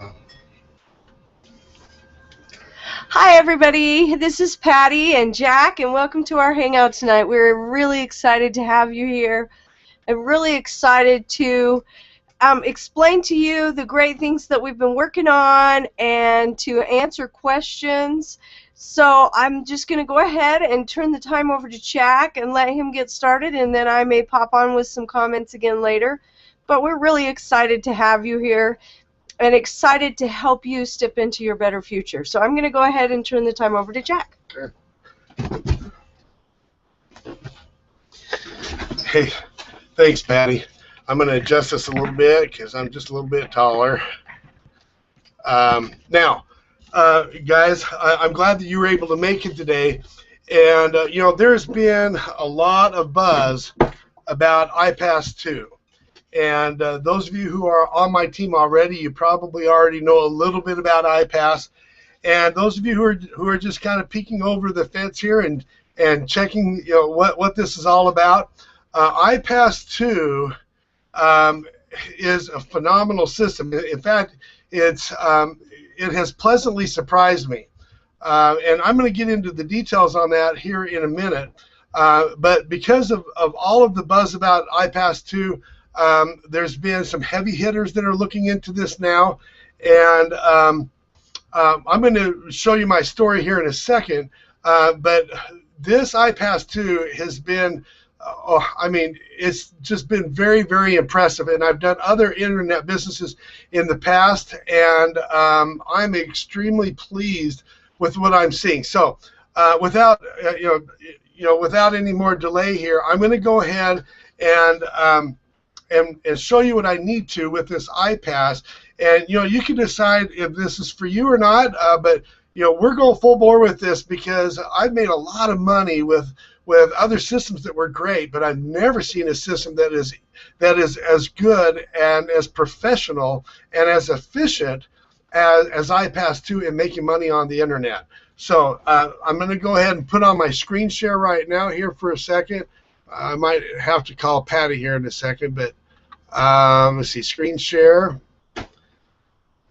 Hi everybody, this is Patty and Jack, and welcome to our hangout tonight. We're really excited to have you here. I'm really excited to explain to you the great things that we've been working on and to answer questions. So I'm just going to go ahead and turn the time over to Jack and let him get started, and then I may pop on with some comments again later. But we're really excited to have you here and excited to help you step into your better future. So I'm going to go ahead and turn the time over to Jack. Okay. Hey, thanks, Patty. I'm going to adjust this a little bit because I'm just a little bit taller. Now, guys, I'm glad that you were able to make it today. And, you know, there's been a lot of buzz about IPAS 2. And those of you who are on my team already, you probably already know a little bit about IPAS. And those of you who are just kind of peeking over the fence here and checking, you know, what this is all about, IPAS 2 is a phenomenal system. In fact, it has pleasantly surprised me. And I'm going to get into the details on that here in a minute. But because of all of the buzz about IPAS 2, there's been some heavy hitters that are looking into this now, and I'm going to show you my story here in a second, but this IPAS 2 has been, I mean, it's just been very, very impressive, and I've done other internet businesses in the past, and I'm extremely pleased with what I'm seeing. So without, without any more delay here, I'm going to go ahead and show you what I need to with this IPAS, and you can decide if this is for you or not. But we're going full bore with this because I've made a lot of money with other systems that were great, but I've never seen a system that is as good and as professional and as efficient as IPAS 2 in making money on the internet. So I'm going to go ahead and put on my screen share right now here for a second. I might have to call Patty here in a second, but let's see, screen share,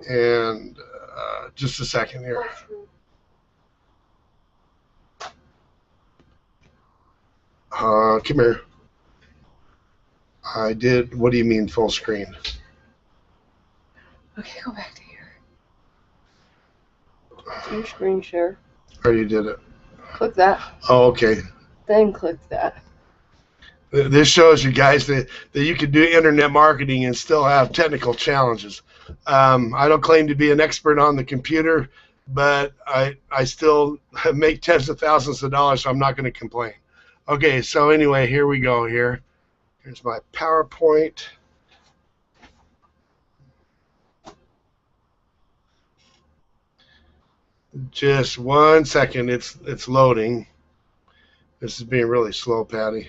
and just a second here. Come here. I did. What do you mean full screen? Okay, go back to here. Your screen share. Already did it. Click that. Oh, okay. Then click that. This shows you guys that you can do internet marketing and still have technical challenges. I don't claim to be an expert on the computer, but I still make tens of thousands of dollars, so I'm not going to complain. Okay, so anyway, here we go here. Here's my PowerPoint. Just 1 second, it's loading. This is being really slow, Patty.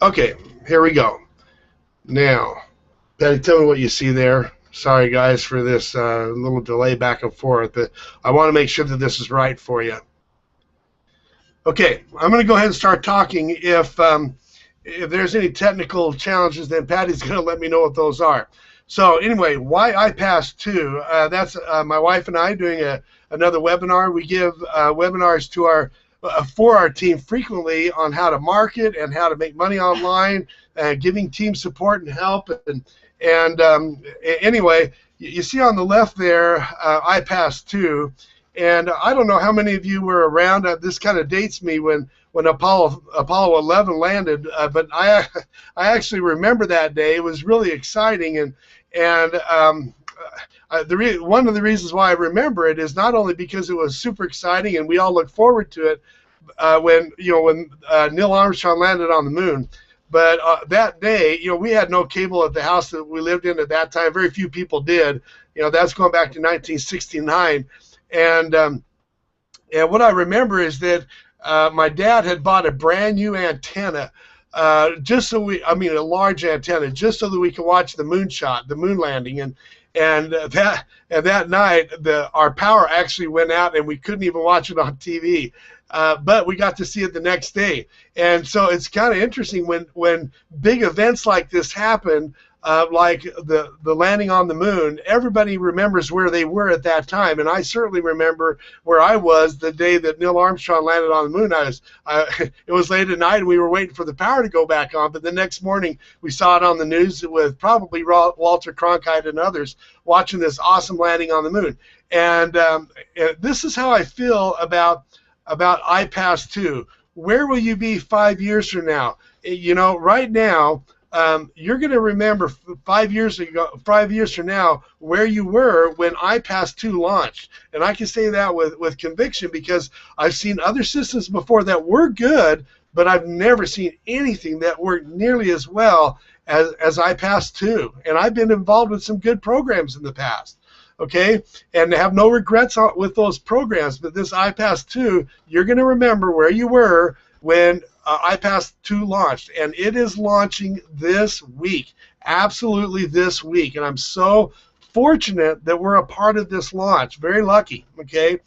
Okay, here we go. Now, Patty, tell me what you see there. Sorry, guys, for this little delay back and forth, but I want to make sure that this is right for you. Okay, I'm going to go ahead and start talking. If there's any technical challenges, then Patty's going to let me know what those are. So anyway, why IPAS 2? That's my wife and I doing another webinar. We give webinars to for our team frequently on how to market and how to make money online, giving team support and help. And anyway, you see on the left there, IPAS 2, and I don't know how many of you were around. This kind of dates me when Apollo 11 landed, but I actually remember that day. It was really exciting, and one of the reasons why I remember it is not only because it was super exciting and we all look forward to it when Neil Armstrong landed on the moon, but that day, we had no cable at the house that we lived in at that time. Very few people did. That's going back to 1969, and what I remember is that my dad had bought a brand new antenna. Just so a large antenna, just so that we could watch the moonshot, the moon landing, and that night our power actually went out and we couldn't even watch it on TV. but we got to see it the next day. And so it's kind of interesting when big events like this happen, like the landing on the moon. Everybody remembers where they were at that time, and I certainly remember where I was the day that Neil Armstrong landed on the moon. It was late at night, and we were waiting for the power to go back on, but the next morning we saw it on the news with probably Walter Cronkite and others watching this awesome landing on the moon. And this is how I feel about IPAS 2. Where will you be 5 years from now? You know, right now, you're going to remember 5 years from now where you were when IPAS 2 launched. And I can say that with conviction because I've seen other systems before that were good, but I've never seen anything that worked nearly as well as IPAS 2. And I've been involved with some good programs in the past. Okay, and have no regrets with those programs, but this IPAS 2, you're going to remember where you were when IPAS 2 launched, and it is launching this week, absolutely this week, and I'm so fortunate that we're a part of this launch, very lucky, okay?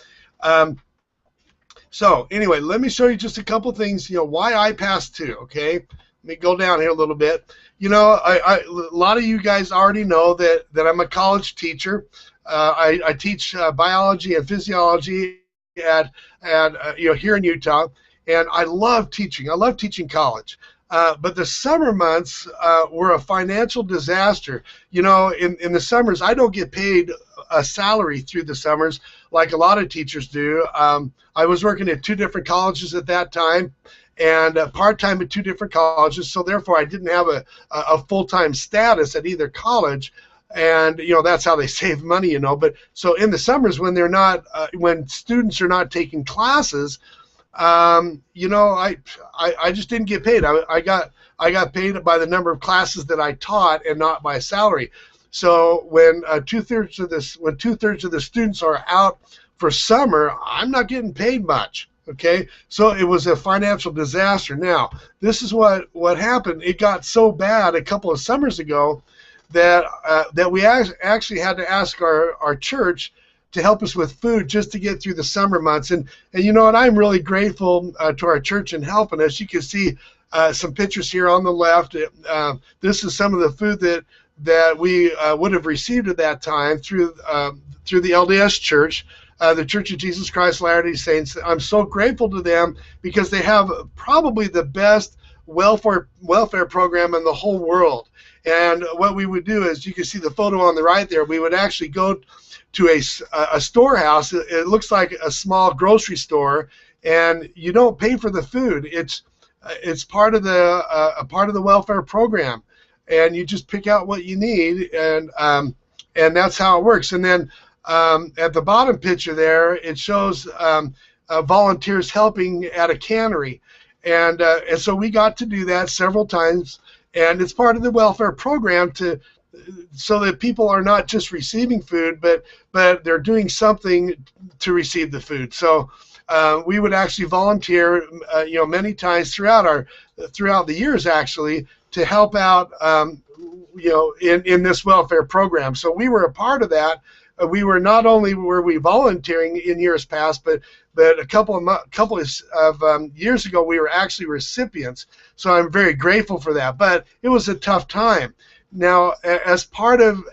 So anyway, let me show you just a couple things, you know, why IPAS 2, okay? Let me go down here a little bit. You know, a lot of you guys already know that I'm a college teacher. I teach biology and physiology at you know, here in Utah, and I love teaching. I love teaching college. But the summer months were a financial disaster. You know, in the summers, I don't get paid a salary through the summers like a lot of teachers do. I was working at 2 different colleges at that time, and part-time at 2 different colleges, so therefore I didn't have a full-time status at either college. And you know, that's how they save money, you know. But so in the summers when they're not when students are not taking classes, you know, I just didn't get paid. I got paid by the number of classes that I taught and not by salary. So when 2/3 of the students are out for summer, I'm not getting paid much. Okay, so it was a financial disaster. Now this is what happened. It got so bad a couple of summers ago that we actually had to ask our church to help us with food just to get through the summer months. And you know what, I'm really grateful to our church in helping us. You can see some pictures here on the left. This is some of the food that we would have received at that time through the LDS Church, the Church of Jesus Christ of Latter-day Saints. I'm so grateful to them because they have probably the best welfare program in the whole world. And what we would do is, you can see the photo on the right there, we would actually go to a storehouse. It looks like a small grocery store, and you don't pay for the food. It's part of the welfare program, and you just pick out what you need, and that's how it works. And then at the bottom picture there, it shows volunteers helping at a cannery, and so we got to do that several times. And it's part of the welfare program so that people are not just receiving food, but they're doing something to receive the food. So we would actually volunteer, you know, many times throughout the years actually to help out, you know, in this welfare program. So we were a part of that. We were not only were we volunteering in years past, but a couple of years ago we were actually recipients. So I'm very grateful for that. But it was a tough time. Now, as part of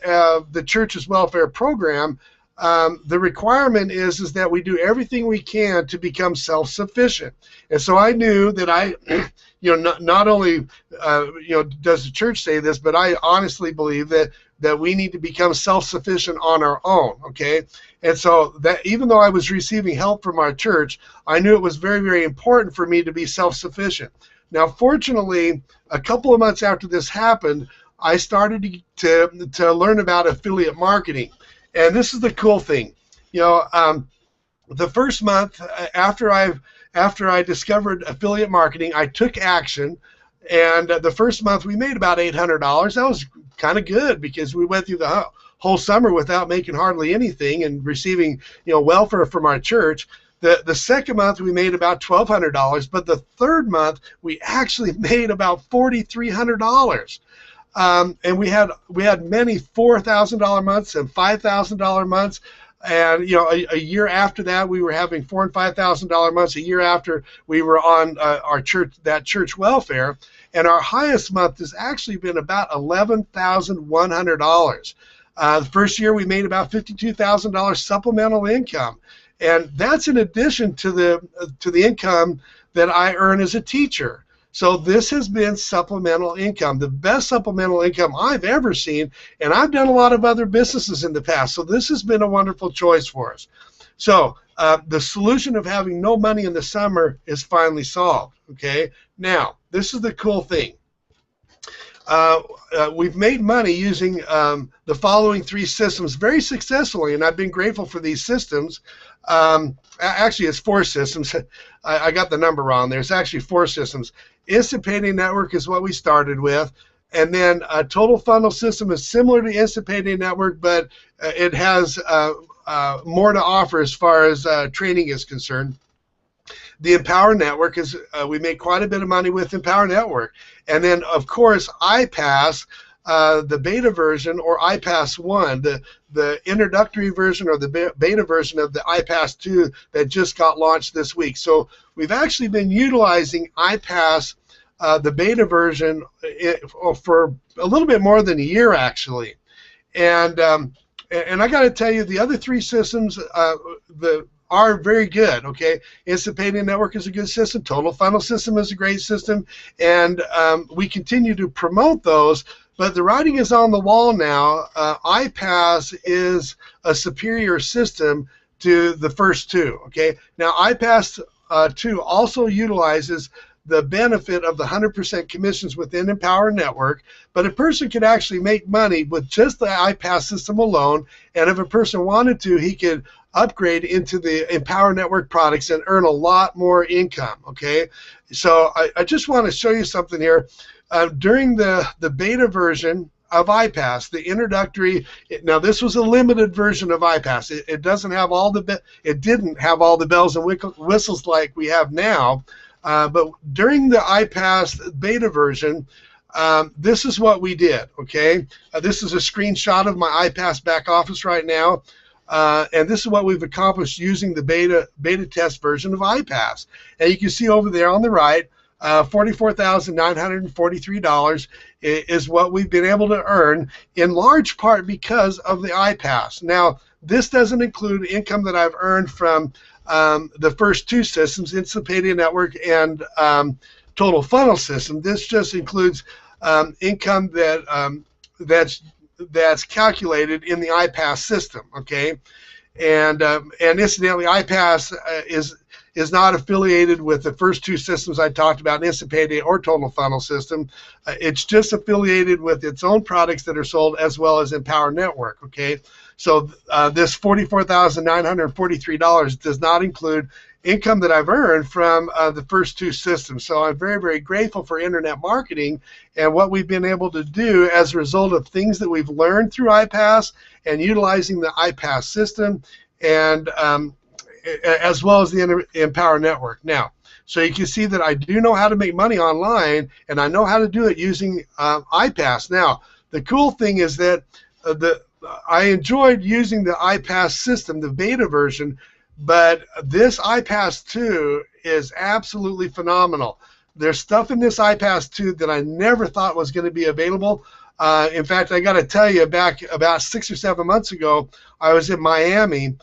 the church's welfare program, the requirement is that we do everything we can to become self-sufficient. And so I knew that I, you know, not only, you know, does the church say this, but I honestly believe that we need to become self-sufficient on our own, okay? And so that even though I was receiving help from our church, I knew it was very, very important for me to be self-sufficient. Now, fortunately, a couple of months after this happened, I started to learn about affiliate marketing. And this is the cool thing. You know, the first month after I discovered affiliate marketing, I took action. And the first month we made about $800. That was kind of good because we went through the whole summer without making hardly anything and receiving, you know, welfare from our church. The second month we made about $1,200, but the third month we actually made about $4,300. And we had many $4,000 months and $5,000 months. And a year after that, we were having $4,000 and $5,000 months. A year after, we were on our church welfare, and our highest month has actually been about $11,100. The first year, we made about $52,000 supplemental income, and that's in addition to the income that I earn as a teacher. So this has been supplemental income, the best supplemental income I've ever seen, and I've done a lot of other businesses in the past, so this has been a wonderful choice for us. So the solution of having no money in the summer is finally solved, okay? Now, this is the cool thing. We've made money using the following 3 systems very successfully, and I've been grateful for these systems. Actually, it's 4 systems. I got the number wrong there. It's actually 4 systems. Instant Payday Network is what we started with, and then a Total Funnel System is similar to Instant Payday Network, but it has more to offer as far as training is concerned. The Empower Network is, we make quite a bit of money with Empower Network. And then, of course, IPAS, the beta version, or IPAS 1, the introductory version or the beta version of the IPAS 2 that just got launched this week. So we've actually been utilizing IPAS, the beta version, for a little bit more than a year, actually. And I got to tell you, the other 3 systems, are very good, okay? Instant Payday Network is a good system. Total Funnel System is a great system. And we continue to promote those, but the writing is on the wall now. IPAS is a superior system to the first 2, okay? Now, IPAS 2 also utilizes the benefit of the 100% commissions within Empower Network, but a person could actually make money with just the IPAS system alone, and if a person wanted to, he could upgrade into the Empower Network products and earn a lot more income, okay? So I just want to show you something here. During the beta version of IPAS, the introductory, now this was a limited version of IPAS. It doesn't have all it didn't have all the bells and whistles like we have now, but during the IPAS beta version, this is what we did, okay? This is a screenshot of my IPAS back office right now. And this is what we've accomplished using the beta test version of IPAS. And you can see over there on the right, $44,943 is what we've been able to earn, in large part because of the IPAS. Now, this doesn't include income that I've earned from the first 2 systems, Instant Payday Network and Total Funnel System. This just includes income that's calculated in the IPAS system, okay? And incidentally, IPAS is not affiliated with the first 2 systems I talked about, Instant Payday or Total Funnel System. It's just affiliated with its own products that are sold, as well as Empower Network, okay? So this $44,943 does not include income that I've earned from the first 2 systems. So I'm very, very grateful for internet marketing and what we've been able to do as a result of things that we've learned through IPAS and utilizing the IPAS system, and as well as the Empower Network. Now, so you can see that I do know how to make money online, and I know how to do it using IPAS. Now, the cool thing is that I enjoyed using the IPAS system, the beta version, but this IPAS 2 is absolutely phenomenal. There's stuff in this IPAS 2 that I never thought was going to be available. In fact, I got to tell you, back about 6 or 7 months ago, I was in Miami,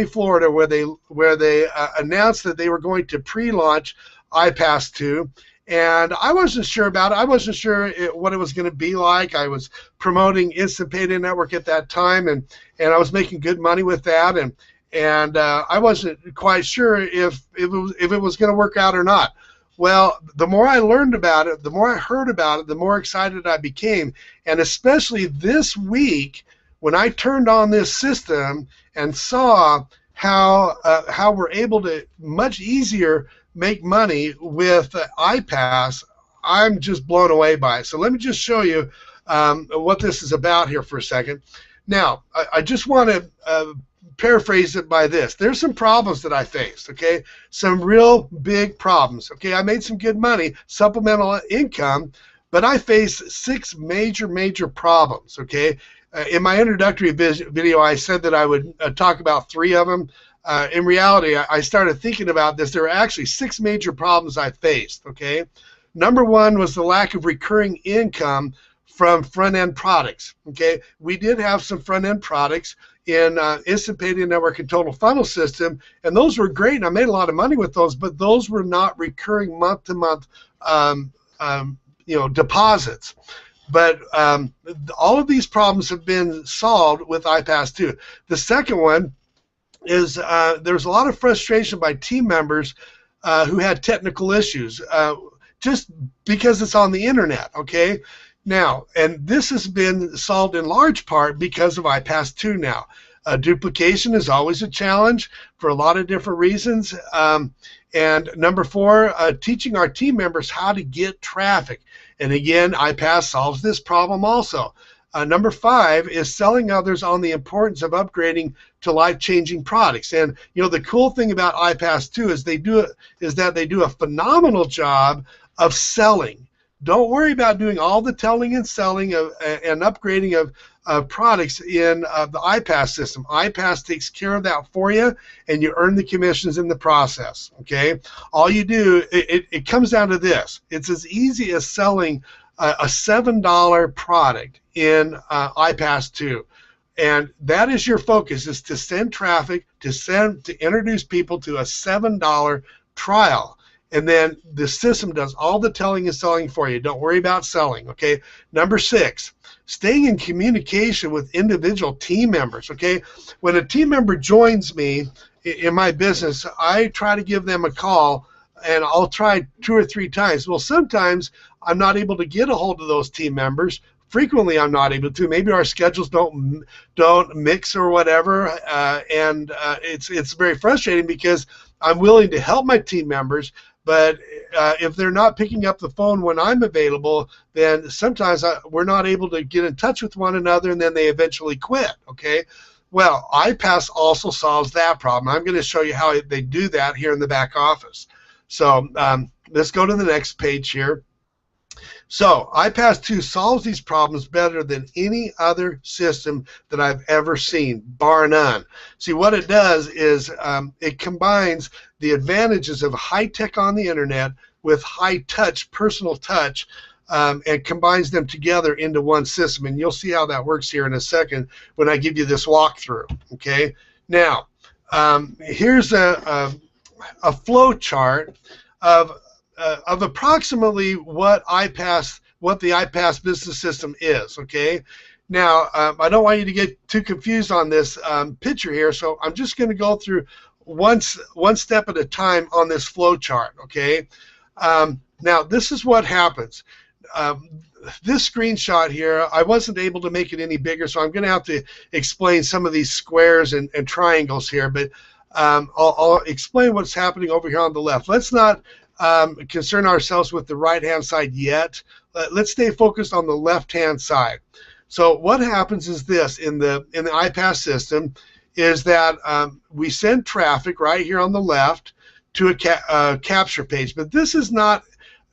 Florida, where they announced that they were going to pre-launch IPAS 2. And I wasn't sure about it. I wasn't sure what it was going to be like. I was promoting Instant Payday Network at that time, and I was making good money with that. And I wasn't quite sure if it was going to work out or not. Well, the more I learned about it, the more I heard about it, the more excited I became. And especially this week, when I turned on this system and saw how we're able to much easier make money with IPAS, I'm just blown away by it. So let me just show you what this is about here for a second. Now, I just want to paraphrase it by this. There's some problems that I faced, okay? Some real big problems, okay? I made some good money, supplemental income, but I faced 6 major problems, okay? In my introductory video, I said that I would talk about 3 of them. In reality, I started thinking about this. There were actually 6 major problems I faced, okay? Number 1 was the lack of recurring income from front-end products, okay? We did have some front-end products in Instant Payday Network and Total Funnel System, and those were great, and I made a lot of money with those, but those were not recurring month-to-month deposits. But all of these problems have been solved with IPAS 2. The second one is there's a lot of frustration by team members who had technical issues just because it's on the internet, okay? Now, and this has been solved in large part because of IPAS 2 now. Duplication is always a challenge for a lot of different reasons. And number 4, teaching our team members how to get traffic. And again, IPAS solves this problem also. Number 5 is selling others on the importance of upgrading to life-changing products. And the cool thing about IPAS 2 is that they do a phenomenal job of selling. Don't worry about doing all the telling and selling and upgrading of products in the IPAS system. IPAS takes care of that for you, and you earn the commissions in the process. Okay, all you do, it comes down to this. It's as easy as selling a $7 product in IPAS 2. And that is your focus, is to send traffic, to introduce people to a $7 trial. And then the system does all the telling and selling for you. Don't worry about selling, okay? Number 6, staying in communication with individual team members, okay? When a team member joins me in my business, I try to give them a call, and I'll try 2 or 3 times. Well, sometimes I'm not able to get a hold of those team members. Frequently, I'm not able to. Maybe our schedules don't mix or whatever, and it's very frustrating because I'm willing to help my team members, but if they're not picking up the phone when I'm available, then sometimes we're not able to get in touch with one another, and then they eventually quit, okay? Well, IPAS also solves that problem. I'm going to show you how they do that here in the back office. So let's go to the next page here. So IPAS 2 solves these problems better than any other system that I've ever seen, bar none. See, what it does is it combines the advantages of high tech on the internet with high touch, personal touch, and combines them together into one system. And you'll see how that works here in a second when I give you this walkthrough. Okay. Now, here's a flow chart of approximately what the IPAS business system is, okay? Now, I don't want you to get too confused on this picture here, so I'm just going to go through one step at a time on this flow chart, okay? Now, this is what happens. This screenshot here, I wasn't able to make it any bigger, so I'm going to have to explain some of these squares and triangles here, but I'll explain what's happening over here on the left. Let's not concern ourselves with the right-hand side yet. Let's stay focused on the left-hand side. So what happens is this in the IPAS system is that we send traffic right here on the left to a capture page, but this is not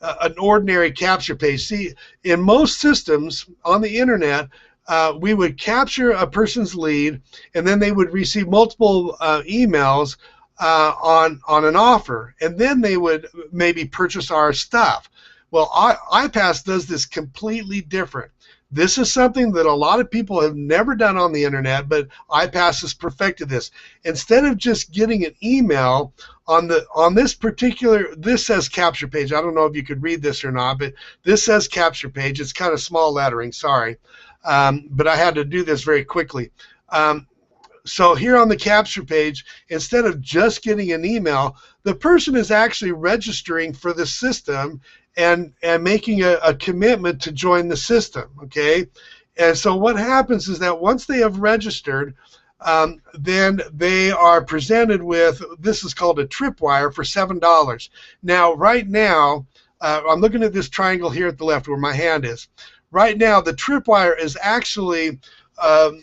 an ordinary capture page. See, in most systems on the internet, we would capture a person's lead, and then they would receive multiple emails on an offer, and then they would maybe purchase our stuff. Well, IPAS does this completely different. This is something that a lot of people have never done on the internet, but IPAS has perfected this. Instead of just getting an email on this particular, this says capture page. I don't know if you could read this or not, but this says capture page. It's kind of small lettering, sorry, but I had to do this very quickly. So here on the capture page, instead of just getting an email, the person is actually registering for the system and making a commitment to join the system, okay? And so what happens is that once they have registered, then they are presented with, this is called a tripwire for $7. Now, right now, I'm looking at this triangle here at the left where my hand is. Right now, the tripwire is actually a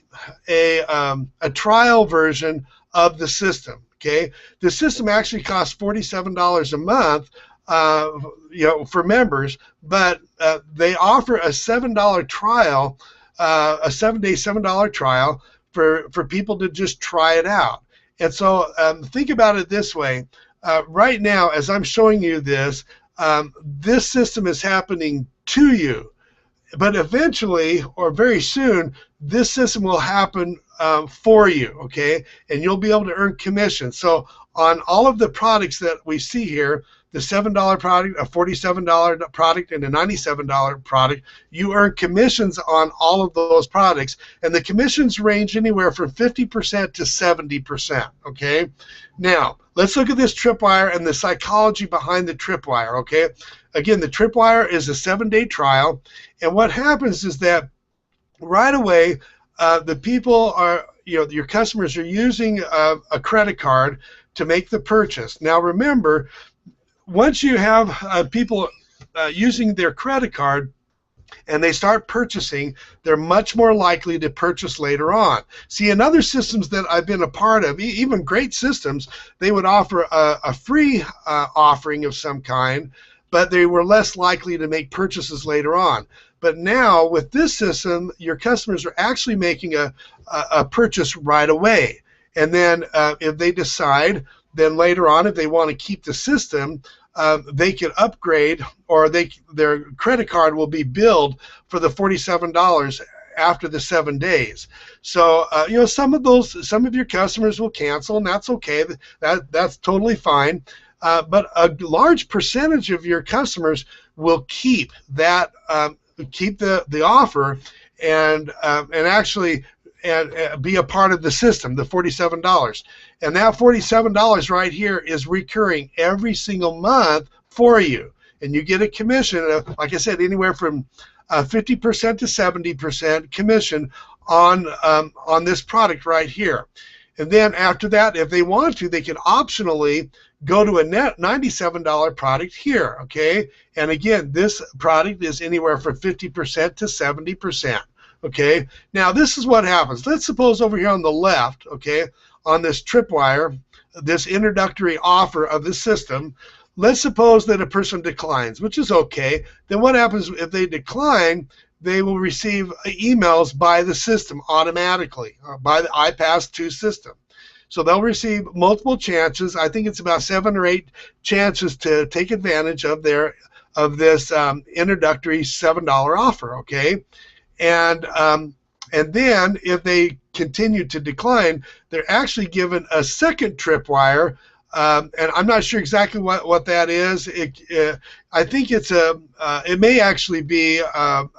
trial version of the system. Okay, the system actually costs $47 a month, for members, but they offer a $7 trial a 7-day, $7 trial for people to just try it out. And so think about it this way. Right now, as I'm showing you this, this system is happening to you. But eventually, or very soon, this system will happen for you, okay? And you'll be able to earn commission. So on all of the products that we see here, the $7 product, a $47 product, and a $97 product, you earn commissions on all of those products. And the commissions range anywhere from 50% to 70%, okay? Now, let's look at this tripwire and the psychology behind the tripwire, okay? Again, the tripwire is a 7-day trial. And what happens is that right away, the people are, your customers are using a credit card to make the purchase. Now, remember, once you have people using their credit card and they start purchasing, they're much more likely to purchase later on. See, in other systems that I've been a part of, even great systems, they would offer a free offering of some kind, but they were less likely to make purchases later on. But now, with this system, your customers are actually making a purchase right away. And then if they decide, then later on, if they want to keep the system, they can upgrade, or their credit card will be billed for the $47 after the 7 days. So some of your customers will cancel, and that's okay. That's totally fine. But a large percentage of your customers will keep that, keep the offer, and actually be a part of the system, the $47. And that $47 right here is recurring every single month for you. And you get a commission of, like I said, anywhere from 50% to 70% commission on this product right here. And then after that, if they want to, they can optionally go to a net $97 product here, okay? And again, this product is anywhere from 50% to 70%. Okay, now this is what happens. Let's suppose over here on the left, okay, on this tripwire, this introductory offer of the system, let's suppose that a person declines, which is okay. Then what happens if they decline? They will receive emails by the system automatically, by the IPAS 2 system. So they'll receive multiple chances. I think it's about 7 or 8 chances to take advantage of this introductory $7 offer, okay? And then if they continue to decline, they're actually given a second tripwire, and I'm not sure exactly what that is. I think it may actually be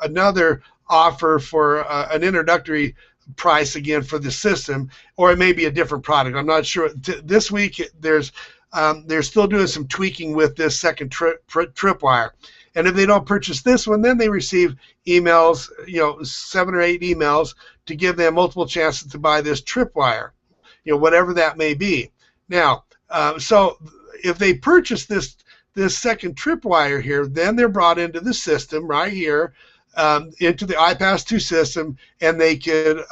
another offer for an introductory price again for the system, or it may be a different product. I'm not sure. This week they're still doing some tweaking with this second tripwire. And if they don't purchase this one, then they receive emails, 7 or 8 emails to give them multiple chances to buy this tripwire, whatever that may be. Now, so if they purchase this second tripwire here, then they're brought into the system right here, into the IPAS 2 system, and they could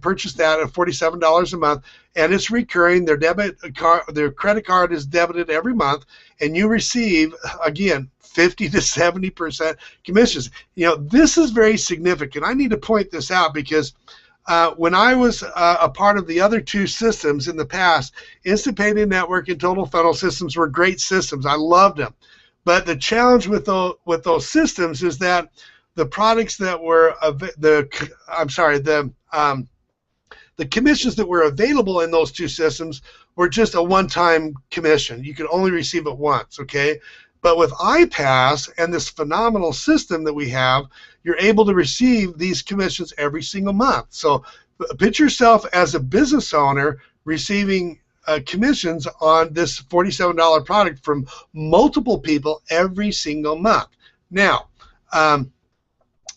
purchase that at $47 a month, and it's recurring. Their credit card is debited every month, and you receive, again, 50 to 70% commissions. This is very significant. I need to point this out because when I was a part of the other 2 systems in the past, Instant Payday Network and Total Funnel systems were great systems. I loved them. But the challenge with those systems is that the products that were the commissions that were available in those 2 systems were just a one-time commission. You could only receive it once, okay? But with IPAS and this phenomenal system that we have, you're able to receive these commissions every single month. So picture yourself as a business owner receiving commissions on this $47 product from multiple people every single month. Now,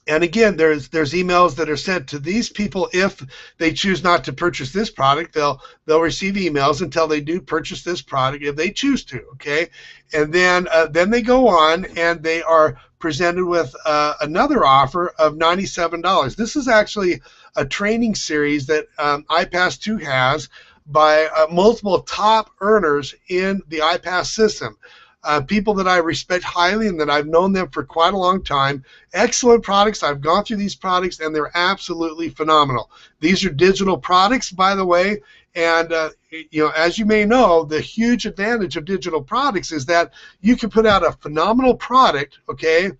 and again, there's emails that are sent to these people. If they choose not to purchase this product, they'll receive emails until they do purchase this product if they choose to. Okay, and then they go on and they are presented with another offer of $97. This is actually a training series that IPAS 2 has by multiple top earners in the IPAS system. people that I respect highly and that I've known them for quite a long time. Excellent products. I've gone through these products, and they're absolutely phenomenal. These are digital products, by the way, and as you may know, the huge advantage of digital products is that you can put out a phenomenal product, okay,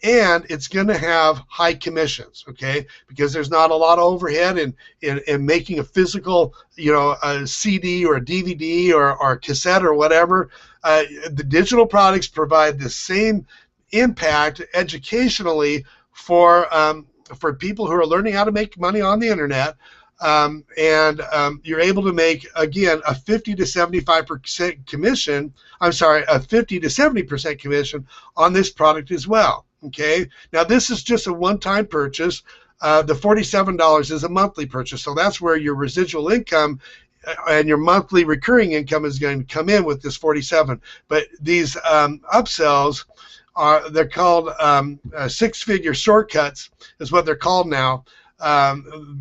and it's going to have high commissions, okay, because there's not a lot of overhead in making a physical, a CD or a DVD or a cassette or whatever. The digital products provide the same impact educationally for people who are learning how to make money on the internet. You're able to make, again, a 50 to 75% commission. I'm sorry, a 50 to 70% commission on this product as well. Okay. Now this is just a one-time purchase. The $47 is a monthly purchase, so that's where your residual income and your monthly recurring income is going to come in with this 47. But these upsells they're called six-figure shortcuts, is what they're called now.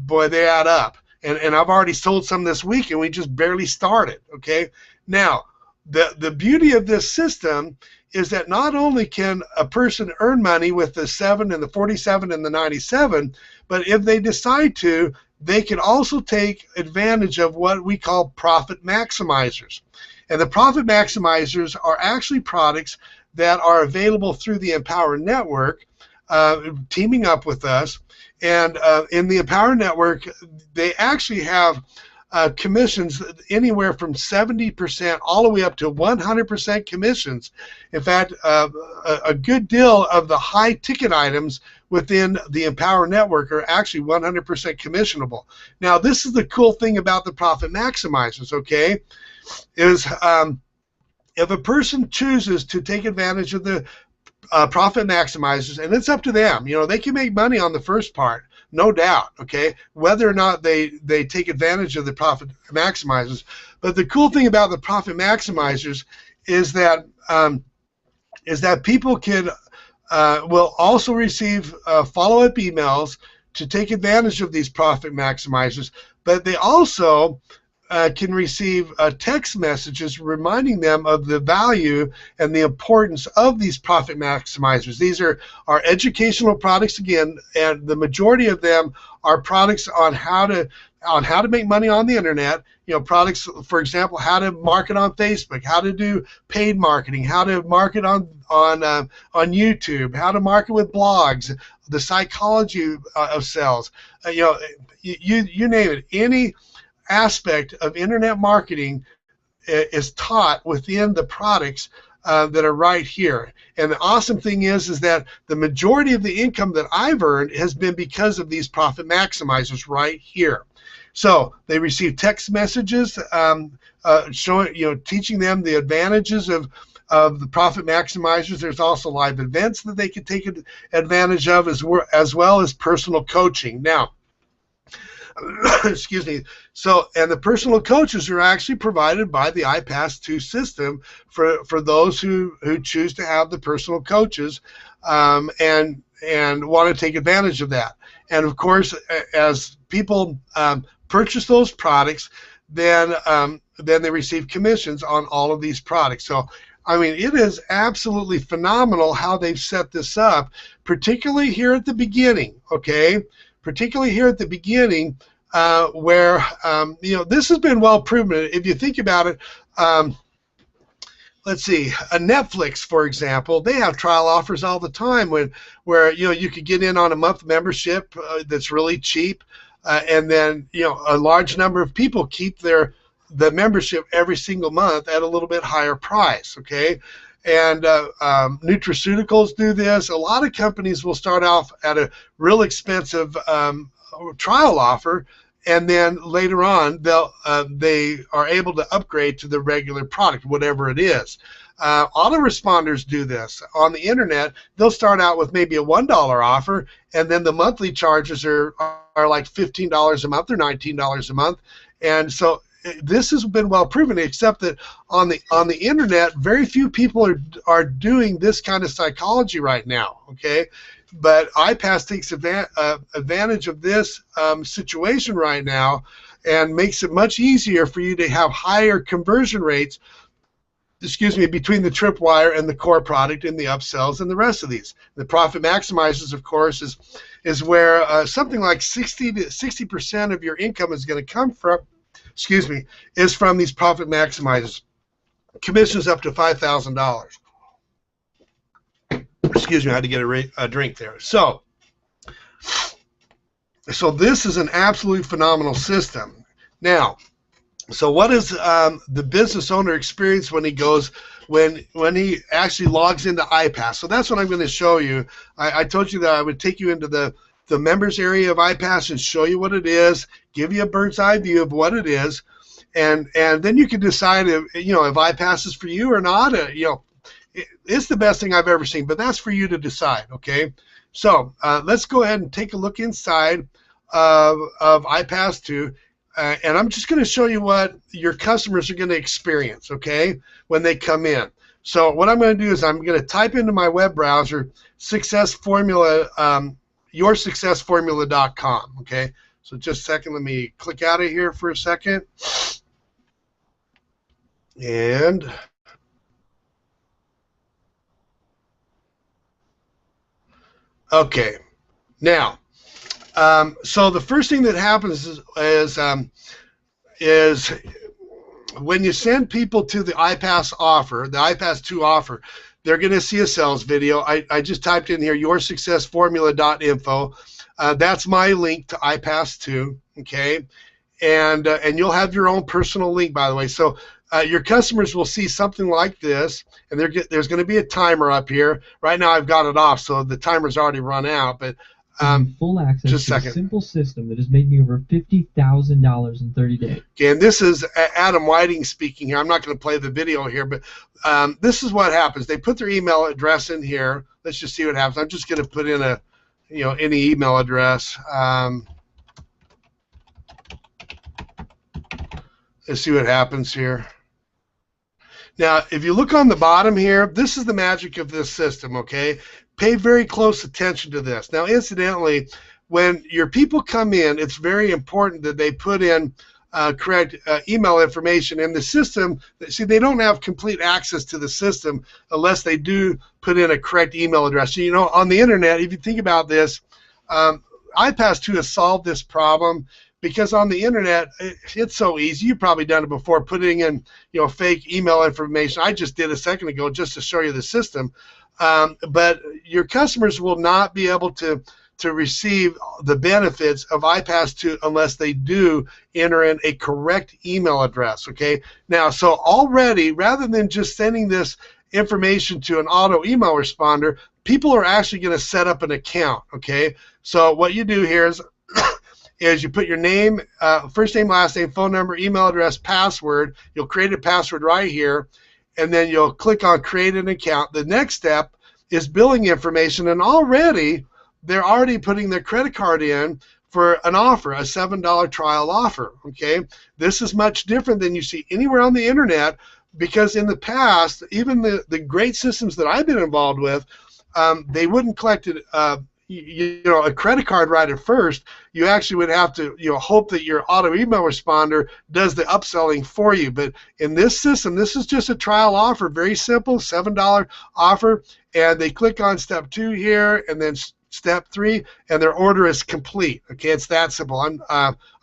Boy, they add up. And I've already sold some this week, and we just barely started. Okay. Now the beauty of this system is that not only can a person earn money with the 7 and the 47 and the 97, but if they decide to, they can also take advantage of what we call profit maximizers. And the profit maximizers are actually products that are available through the Empower Network, teaming up with us. And in the Empower Network, they actually have commissions anywhere from 70% all the way up to 100% commissions. In fact, a good deal of the high ticket items within the Empower Network are actually 100% commissionable. Now, this is the cool thing about the profit maximizers, okay, is if a person chooses to take advantage of the profit maximizers, and it's up to them, they can make money on the first part, no doubt, okay, whether or not they take advantage of the profit maximizers. But the cool thing about the profit maximizers is that people will also receive follow-up emails to take advantage of these profit maximizers, but they also can receive text messages reminding them of the value and the importance of these profit maximizers. These are educational products, again, and the majority of them are products on how to make money on the internet. Products, for example, how to market on Facebook, how to do paid marketing, how to market on YouTube, how to market with blogs, the psychology of sales. You name it. Any aspect of internet marketing is taught within the products that are right here. And the awesome thing is that the majority of the income that I've earned has been because of these profit maximizers right here. So they receive text messages showing, teaching them the advantages of the profit maximizers. There's also live events that they can take advantage of, as well as personal coaching. Now, excuse me. So, and the personal coaches are actually provided by the IPAS 2 system for those who choose to have the personal coaches and want to take advantage of that. And of course, as people purchase those products, then they receive commissions on all of these products. So, I mean, it is absolutely phenomenal how they've set this up, particularly here at the beginning, okay? Particularly here at the beginning, where this has been well proven. If you think about it, let's see, a Netflix, for example, they have trial offers all the time where you could get in on a month membership that's really cheap, and then a large number of people keep the membership every single month at a little bit higher price, okay? And nutraceuticals do this. A lot of companies will start off at a real expensive trial offer, and then later on they are able to upgrade to the regular product, whatever it is. Autoresponders do this. On the internet, they'll start out with maybe a $1 offer, and then the monthly charges are like $15 a month or $19 a month. And so this has been well proven, except that on the internet, very few people are doing this kind of psychology right now, okay? But IPAS takes advantage of this situation right now and makes it much easier for you to have higher conversion rates excuse me, between the tripwire and the core product and the upsells and the rest of these. The profit maximizers, of course, is where something like 60% of your income is going to come from, excuse me, is from these profit maximizers. Commissions up to $5,000. Excuse me, I had to get a drink there. So this is an absolutely phenomenal system. Now, so what is the business owner experience when when he actually logs into IPAS? So that's what I'm going to show you. I told you that I would take you into the members area of IPAS and show you what it is, give you a bird's eye view of what it is, and then you can decide if IPAS is for you or not. It's the best thing I've ever seen, but that's for you to decide. Okay, so let's go ahead and take a look inside of IPAS 2. And I'm just going to show you what your customers are going to experience, okay, when they come in. So what I'm going to do is I'm going to type into my web browser success formula, yoursuccessformula.com, okay. So just a second, let me click out of here for a second. And okay, now. So the first thing that happens is when you send people to the IPAS offer, the IPAS 2 offer, they're going to see a sales video. I just typed in here yoursuccessformula.info. That's my link to IPAS 2, okay? And you'll have your own personal link, by the way. So your customers will see something like this, and there's going to be a timer up here. Right now I've got it off, so the timer's already run out, but full access to a simple system that has made me over $50,000 in 30 days. Okay, and this is Adam Whiting speaking here. I'm not going to play the video here, but this is what happens. They put their email address in here. Let's just see what happens. I'm just going to put in any email address. Let's see what happens here. Now, if you look on the bottom here, this is the magic of this system, okay? Pay very close attention to this. Now, incidentally, when your people come in, it's very important that they put in correct email information in the system. See, they don't have complete access to the system unless they do put in a correct email address. So, on the internet, if you think about this, IPAS 2 has solved this problem because on the internet, it's so easy. You've probably done it before, putting in fake email information. I just did a second ago just to show you the system. But your customers will not be able to receive the benefits of IPAS 2 unless they do enter in a correct email address, okay? Now, so already, rather than just sending this information to an auto email responder, people are actually going to set up an account, okay? So what you do here is you put your name, first name, last name, phone number, email address, password. You'll create a password right here, and then you'll click on create an account. The next step is billing information, and they're already putting their credit card in for an offer, a $7 trial offer, okay? This is much different than you see anywhere on the internet, because in the past, even the great systems that I've been involved with, they wouldn't collect a credit card right at first. You actually would have to hope that your auto email responder does the upselling for you. But in this system, this is just a trial offer, very simple, $7 offer, and they click on step 2 here, and then step 3, and their order is complete. Okay, it's that simple. I'm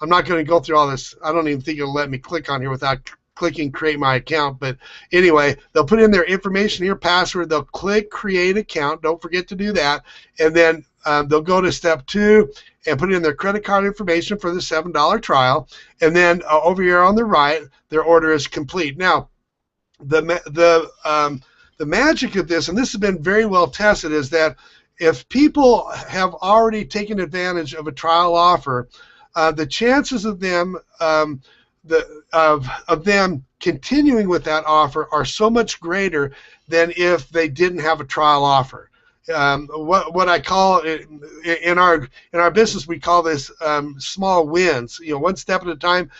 not going to go through all this. I don't even think it'll let me click on here without clicking create my account. But anyway, they'll put in their information here, password. They'll click create account. Don't forget to do that, and then they'll go to step 2 and put in their credit card information for the $7 trial, and then over here on the right, their order is complete. Now, the magic of this, and this has been very well tested, is that if people have already taken advantage of a trial offer, the chances of them continuing with that offer are so much greater than if they didn't have a trial offer. What I call in our business, we call this small wins. One step at a time,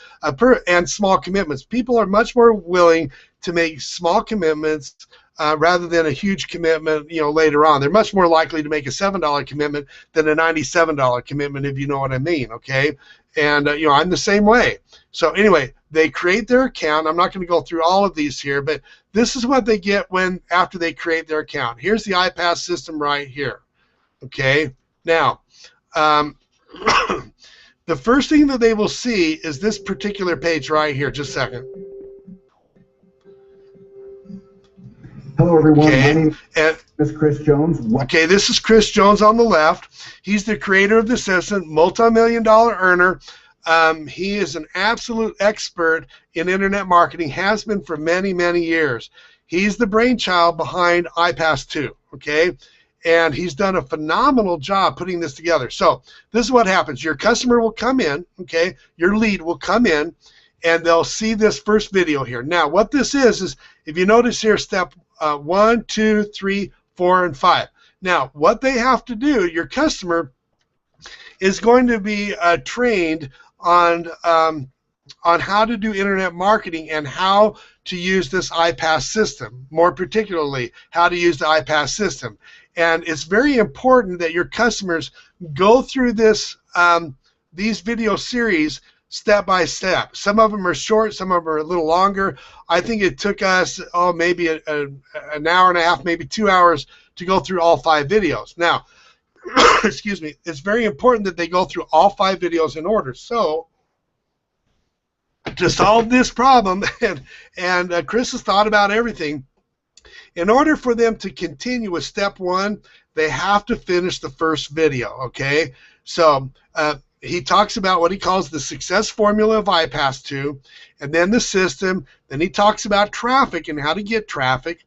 and small commitments. People are much more willing to make small commitments rather than a huge commitment, later on. They're much more likely to make a $7 commitment than a $97 commitment, if you know what I mean, okay? And, I'm the same way. So anyway, they create their account. I'm not going to go through all of these here, but this is what they get after they create their account. Here's the IPAS system right here, okay? Now, the first thing that they will see is this particular page right here. Just a second. Hello, everyone. Okay. My name is Chris Jones. Okay, this is Chris Jones on the left. He's the creator of the system, multi-million-dollar earner. He is an absolute expert in internet marketing, has been for many, many years. He's the brainchild behind IPAS 2, okay? And he's done a phenomenal job putting this together. So this is what happens. Your customer will come in, okay? Your lead will come in, and they'll see this first video here. Now, what this is if you notice here, step 1, 2, 3, 4, and 5. Now, what they have to do, your customer is going to be trained on how to do internet marketing and how to use this IPAS system, more particularly how to use the IPAS system. And it's very important that your customers go through this these video series step by step. Some of them are short, some of them are a little longer. I think it took us maybe an hour and a half, maybe 2 hours to go through all 5 videos. Now, excuse me, it's very important that they go through all 5 videos in order. So to solve this problem, and Chris has thought about everything, in order for them to continue with step 1, they have to finish the first video, okay? So he talks about what he calls the success formula of IPAS 2, and then the system. Then he talks about traffic and how to get traffic,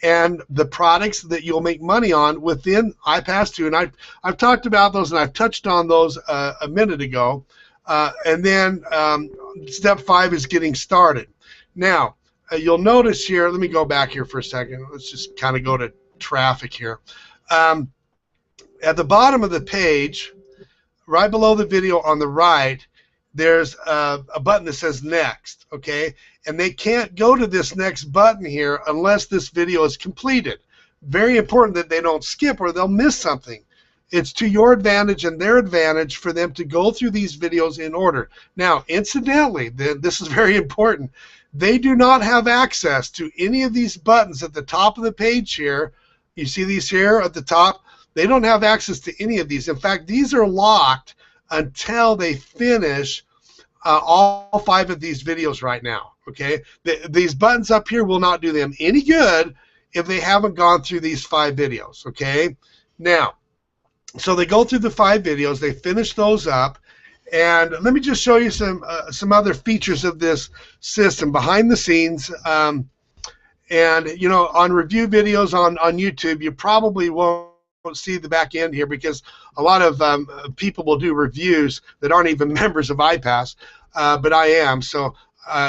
and the products that you'll make money on within IPAS 2. And I've talked about those, and I've touched on those a minute ago. And then step 5 is getting started. Now, you'll notice here, let me go back here for a second. Let's just kind of go to traffic here. At the bottom of the page, right below the video on the right, there's a button that says next, okay? And they can't go to this next button here unless this video is completed. Very important that they don't skip or they'll miss something. It's to your advantage and their advantage for them to go through these videos in order. Now, incidentally, this is very important. They do not have access to any of these buttons at the top of the page here. You see these here at the top? They don't have access to any of these. In fact, these are locked until they finish all 5 of these videos right now, okay? These buttons up here will not do them any good if they haven't gone through these 5 videos, okay? Now, so they go through the 5 videos, they finish those up, and let me just show you some other features of this system behind the scenes. And on review videos on YouTube, you probably won't see the back end here because a lot of people will do reviews that aren't even members of IPAS, but I am. So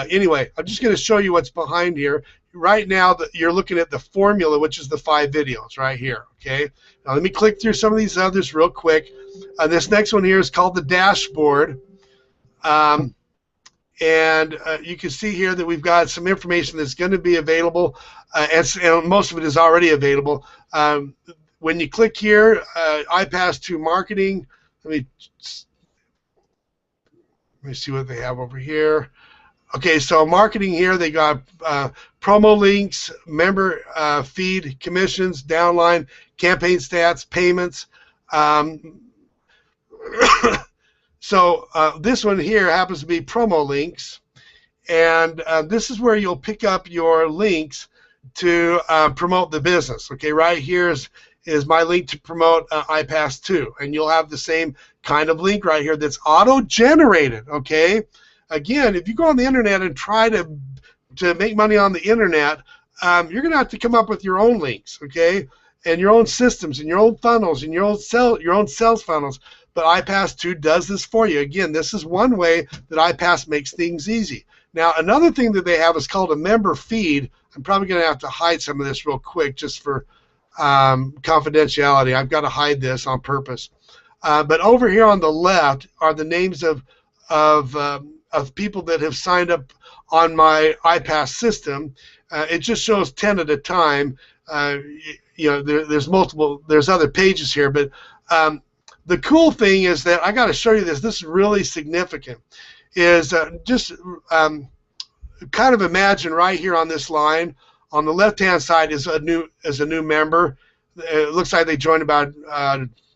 anyway, I'm just going to show you what's behind here. Right now, you're looking at the formula, which is the 5 videos right here, okay? Now, let me click through some of these others real quick. This next one here is called the dashboard. And you can see here that we've got some information that's going to be available, and most of it is already available. When you click here, IPAS 2 marketing, let me see what they have over here. Okay, so marketing here, they got promo links, member feed, commissions, downline, campaign stats, payments. So this one here happens to be promo links, and this is where you'll pick up your links to promote the business. Okay, right here is my link to promote IPAS 2, and you'll have the same kind of link right here that's auto-generated, okay? Again, if you go on the internet and try to make money on the internet, you're going to have to come up with your own links, okay, and your own systems and your own funnels and your own sales funnels. But IPAS 2 does this for you. Again, this is one way that IPAS makes things easy. Now, another thing that they have is called a member feed. I'm probably going to have to hide some of this real quick just for confidentiality. I've got to hide this on purpose. But over here on the left are the names of people that have signed up on my IPAS system. It just shows 10 at a time. There's other pages here, but the cool thing is that I got to show you this. This is really significant. Is just kind of imagine right here on this line. On the left-hand side is a new member. It looks like they joined about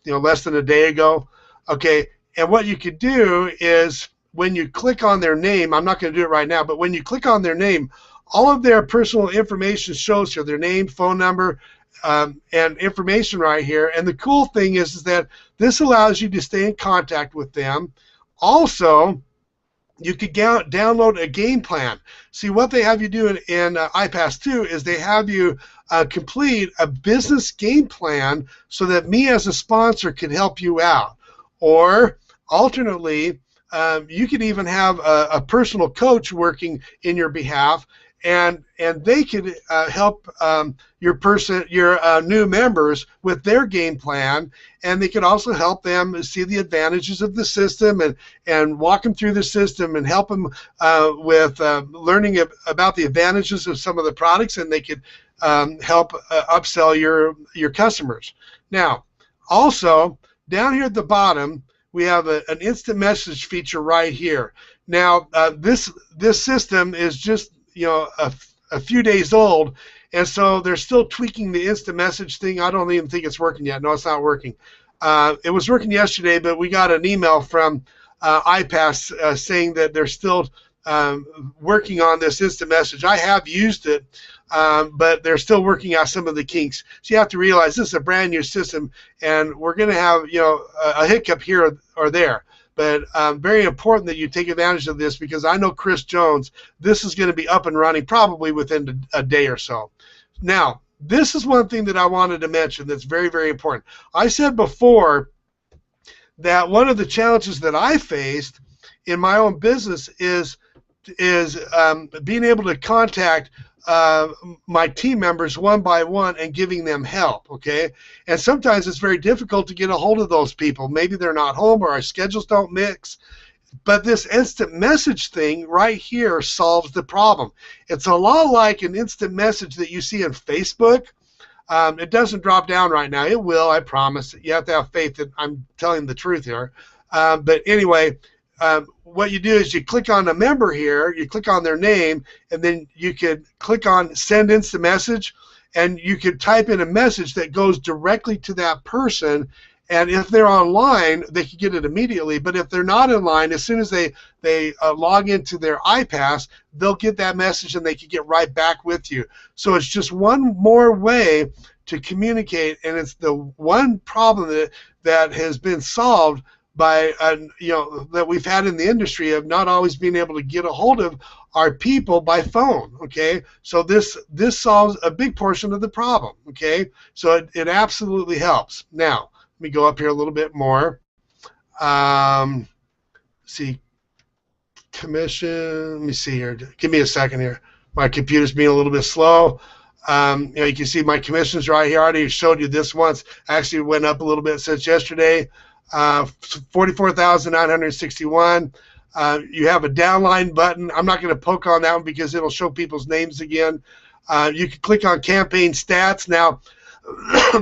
less than a day ago. Okay, and what you could do is when you click on their name, I'm not going to do it right now, but when you click on their name, all of their personal information shows here, their name, phone number, and information right here. And the cool thing is that this allows you to stay in contact with them. Also, you could download a game plan. See, what they have you do in IPAS 2 is they have you complete a business game plan so that me as a sponsor can help you out. Or alternately, you could even have a personal coach working in your behalf, and they could help your new members with their game plan, and they could also help them see the advantages of the system and walk them through the system and help them with learning about the advantages of some of the products, and they could help upsell your customers. Now, also down here at the bottom, we have an instant message feature right here. Now, this system is just a few days old, and so they're still tweaking the instant message thing. I don't even think it's working yet. No, it's not working. It was working yesterday, but we got an email from IPAS saying that they're still working on this instant message. I have used it, but they're still working out some of the kinks. So you have to realize this is a brand new system, and we're going to have a hiccup here or there. But very important that you take advantage of this, because I know Chris Jones, this is going to be up and running probably within a day or so. Now, this is one thing that I wanted to mention that's very, very important. I said before that one of the challenges that I faced in my own business is being able to contact my team members one by one and giving them help, okay? And sometimes it's very difficult to get a hold of those people. Maybe they're not home or our schedules don't mix. But this instant message thing right here solves the problem. It's a lot like an instant message that you see in Facebook. It doesn't drop down right now. It will, I promise. You have to have faith that I'm telling the truth here. But anyway, what you do is you click on a member here, you click on their name, and then you could click on send instant message, and you could type in a message that goes directly to that person. And if they're online, they can get it immediately. But if they're not online, as soon as they log into their IPAS, they'll get that message and they can get right back with you. So it's just one more way to communicate, and it's the one problem that has been solved by that we've had in the industry of not always being able to get a hold of our people by phone. Okay, so this solves a big portion of the problem. Okay, so it absolutely helps. Now let me go up here a little bit more. See, commission. Let me see here. Give me a second here. My computer's being a little bit slow. You can see my commissions right here. I already showed you this once. Actually, it went up a little bit since yesterday. 44,961. You have a downline button. I'm not going to poke on that one because it'll show people's names again. You can click on campaign stats. Now,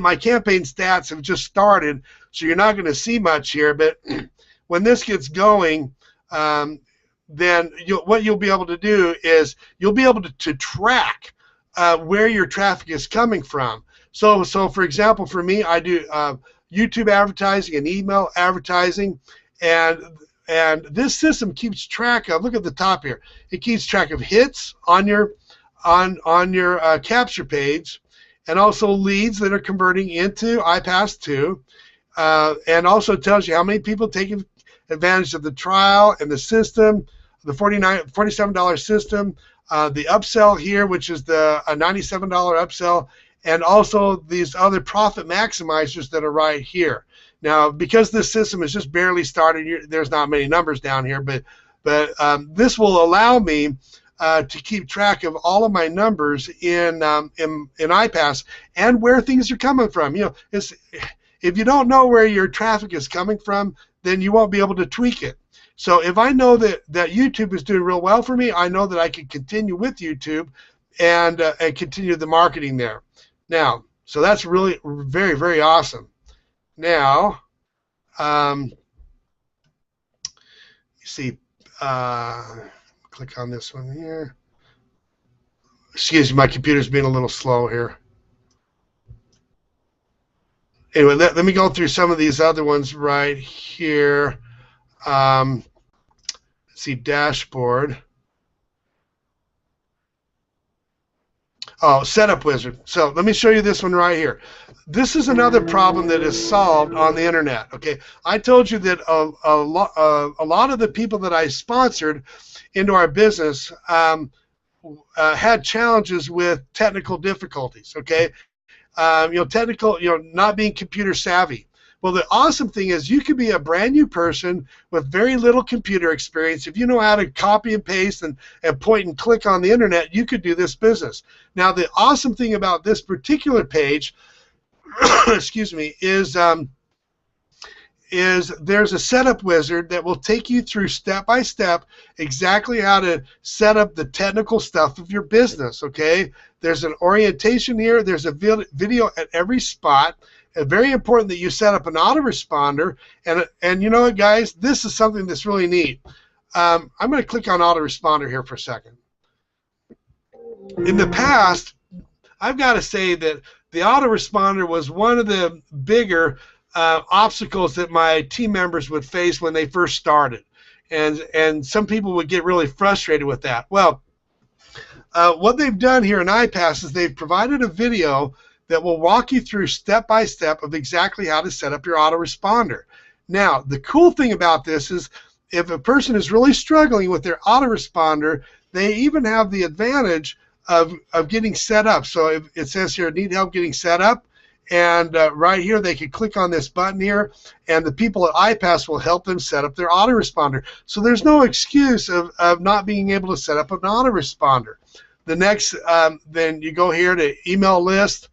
my campaign stats have just started, so you're not going to see much here. But when this gets going, then what you'll be able to do is you'll be able to track where your traffic is coming from. So for example, for me, I do YouTube advertising and email advertising, and this system keeps track of, look at the top here, it keeps track of hits on your capture page, and also leads that are converting into IPAS 2, and also tells you how many people taking advantage of the trial and the system, the $47 system, the upsell here, which is the $97 upsell, and also these other profit maximizers that are right here. Now, because this system is just barely started, there's not many numbers down here, but this will allow me to keep track of all of my numbers in IPAS and where things are coming from. If you don't know where your traffic is coming from, then you won't be able to tweak it. So if I know that YouTube is doing real well for me, I know that I can continue with YouTube and continue the marketing there. Now, so that's really very, very awesome. Now, you see, click on this one here. Excuse me, my computer's being a little slow here. Anyway, let me go through some of these other ones right here. Let's see, dashboard. Oh, setup wizard. So let me show you this one right here. This is another problem that is solved on the internet. Okay, I told you that a lot of the people that I sponsored into our business had challenges with technical difficulties. Okay, not being computer savvy. Well, the awesome thing is you could be a brand new person with very little computer experience. If you know how to copy and paste and point and click on the internet, you could do this business. Now, the awesome thing about this particular page, excuse me, is there's a setup wizard that will take you through step by step exactly how to set up the technical stuff of your business. Okay, there's an orientation here. There's a video at every spot. It's very important that you set up an autoresponder. And you know what, guys? This is something that's really neat. I'm going to click on autoresponder here for a second. In the past, I've got to say that the autoresponder was one of the bigger obstacles that my team members would face when they first started. And some people would get really frustrated with that. Well, what they've done here in IPAS is they've provided a video that will walk you through step by step of exactly how to set up your autoresponder. Now, the cool thing about this is if a person is really struggling with their autoresponder, they even have the advantage of getting set up. So if it says here, need help getting set up, and right here they can click on this button here, and the people at IPAS will help them set up their autoresponder. So there's no excuse of not being able to set up an autoresponder. The next, then you go here to email list,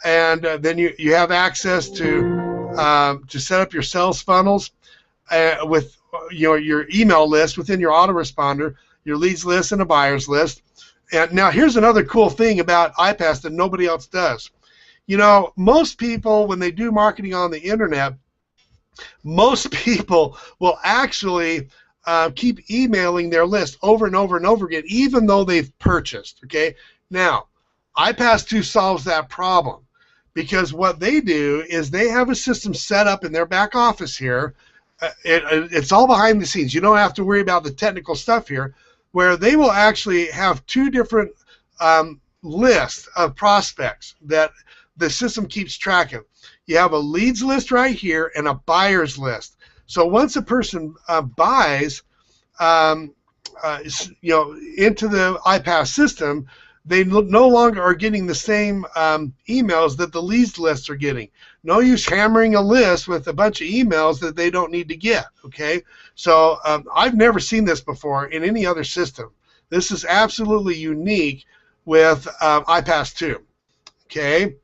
and then you have access to set up your sales funnels with your email list within your autoresponder, your leads list, and a buyers list. And now here's another cool thing about IPAS that nobody else does. You know, most people, when they do marketing on the internet, most people will actually keep emailing their list over and over and over again, even though they've purchased. Okay, now IPAS 2 solves that problem, because what they do is they have a system set up in their back office here. It's all behind the scenes. You don't have to worry about the technical stuff here, where they will actually have two different lists of prospects that the system keeps track of. You have a leads list right here and a buyers list. So once a person buys, into the IPAS system, they no longer are getting the same emails that the leads lists are getting. No use hammering a list with a bunch of emails that they don't need to get. Okay, so I've never seen this before in any other system. This is absolutely unique with IPAS 2. Okay,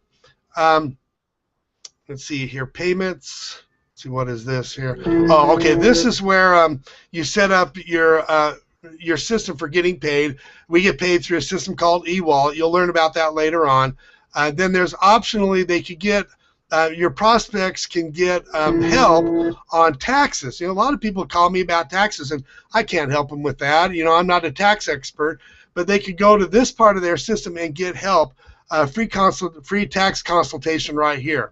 let's see here, payments. Let's see, what is this here? Oh, okay, this is where you set up your system for getting paid. We get paid through a system called eWallet. You'll learn about that later on. Then there's optionally they could get your prospects can get help on taxes. You know, a lot of people call me about taxes, and I can't help them with that. You know, I'm not a tax expert, but they could go to this part of their system and get help, free tax consultation right here,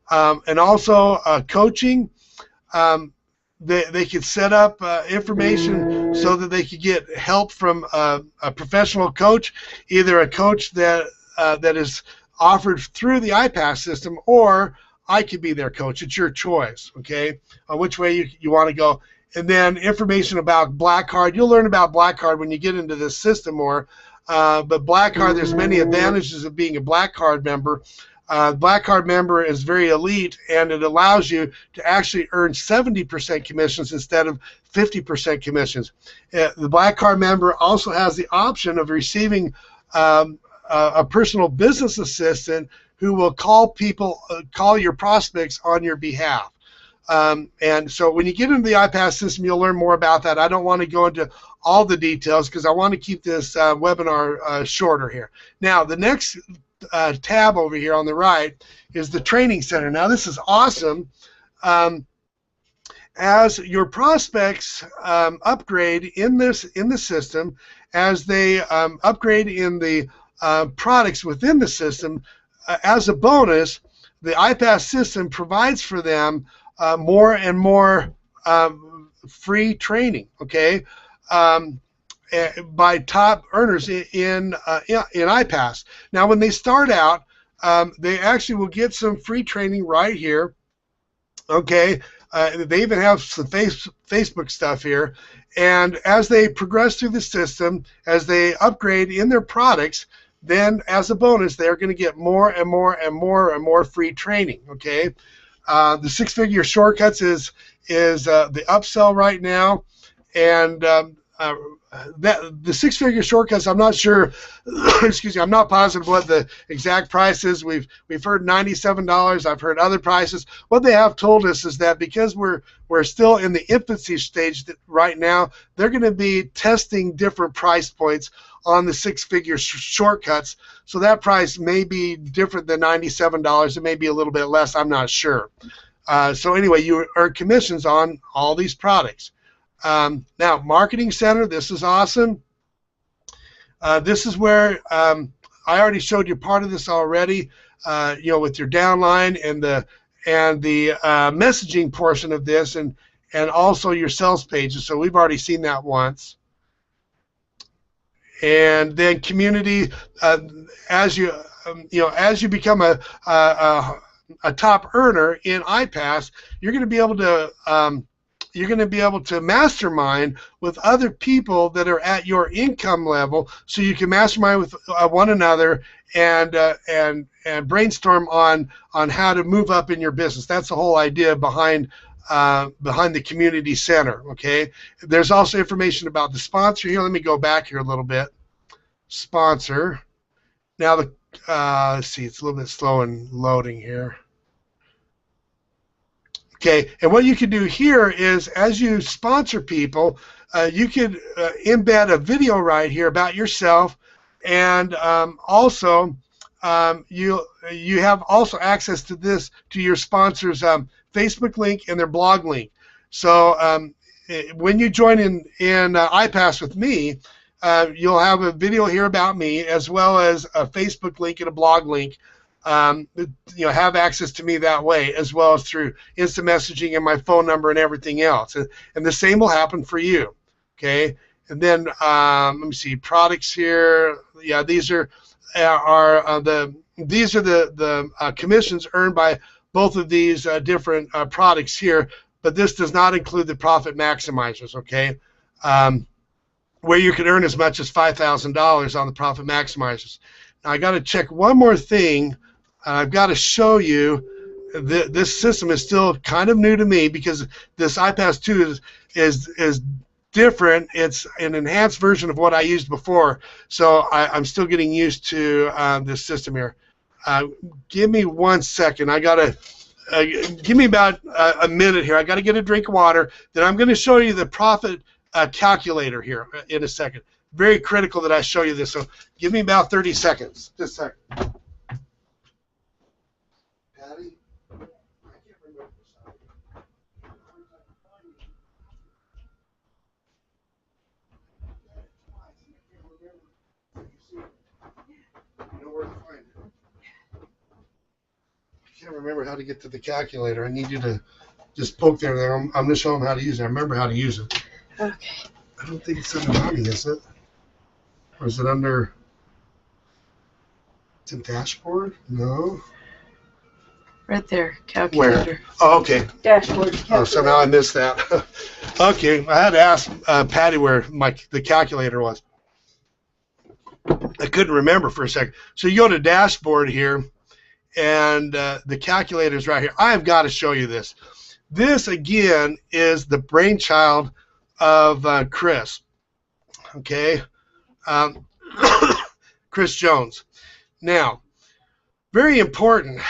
and also coaching. They could set up information so that they could get help from a professional coach, either a coach that is offered through the IPAS system, or I could be their coach. It's your choice, okay, on which way you want to go. And then information about Black Card. You'll learn about Black Card when you get into this system more. But Black Card, there's many advantages of being a Black Card member. Black Card member is very elite, and it allows you to actually earn 70% commissions instead of 50% commissions. The Black Card member also has the option of receiving a personal business assistant who will call your prospects on your behalf. And so when you get into the IPAS system, you'll learn more about that. I don't want to go into all the details because I want to keep this webinar shorter here. Now, the next tab over here on the right is the training center. Now, this is awesome. As your prospects upgrade in the system, as they upgrade in the products within the system, as a bonus, the IPAS system provides for them more and more free training, okay, by top earners in IPAS. Now, when they start out, they actually will get some free training right here, okay. They even have some Facebook stuff here, and as they progress through the system, as they upgrade in their products, then as a bonus, they're going to get more and more and more and more free training, okay. The six-figure shortcuts is the upsell right now, and the six-figure shortcuts, I'm not sure. Excuse me, I'm not positive what the exact price is. We've heard $97. I've heard other prices. What they have told us is that because we're still in the infancy stage right now, they're going to be testing different price points on the six-figure shortcuts. So that price may be different than $97. It may be a little bit less. I'm not sure. So anyway, you earn commissions on all these products. Now, Marketing Center, this is awesome. This is where I already showed you part of this already, you know, with your downline and the messaging portion of this, and also your sales pages. So we've already seen that once. And then community, as you as you become a top earner in IPAS, you're going to be able to mastermind with other people that are at your income level, so you can mastermind with one another and brainstorm on how to move up in your business. That's the whole idea behind the community center. Okay. There's also information about the sponsor here. Let me go back here a little bit. Sponsor. Now let's see. It's a little bit slow in loading here. Okay, and what you can do here is, as you sponsor people, you could embed a video right here about yourself, and also you have also access to this, to your sponsors' Facebook link and their blog link. So when you join in IPAS with me, you'll have a video here about me, as well as a Facebook link and a blog link. Have access to me that way, as well as through instant messaging and my phone number and everything else. And the same will happen for you. Okay. And then let me see, products here. Yeah, these are the commissions earned by both of these different products here. But this does not include the profit maximizers. Okay. Where you can earn as much as $5,000 on the profit maximizers. Now I got to check one more thing. I've got to show you this system is still kind of new to me, because this IPAS 2 is different. It's an enhanced version of what I used before, so I'm still getting used to this system here. Give me 1 second. I gotta give me about a minute here. I got to get a drink of water. Then I'm going to show you the profit calculator here in a second. Very critical that I show you this. So give me about 30 seconds. Just a second. Patty, I can't remember this. You know where to find it. I can't remember how to get to the calculator. I need you to just poke there. I'm going to show them how to use it. I remember how to use it. Okay. I don't think it's under money, is it? Or is it under? It's in dashboard? No. Right there, calculator. Where? Oh, okay. Dashboard. Calculator. Oh, somehow I missed that. Okay, I had to ask Patty where the calculator was. I couldn't remember for a second. So you go to dashboard here, and the calculator is right here. I've got to show you this. This again is the brainchild of Chris. Okay. Chris Jones. Now, very important.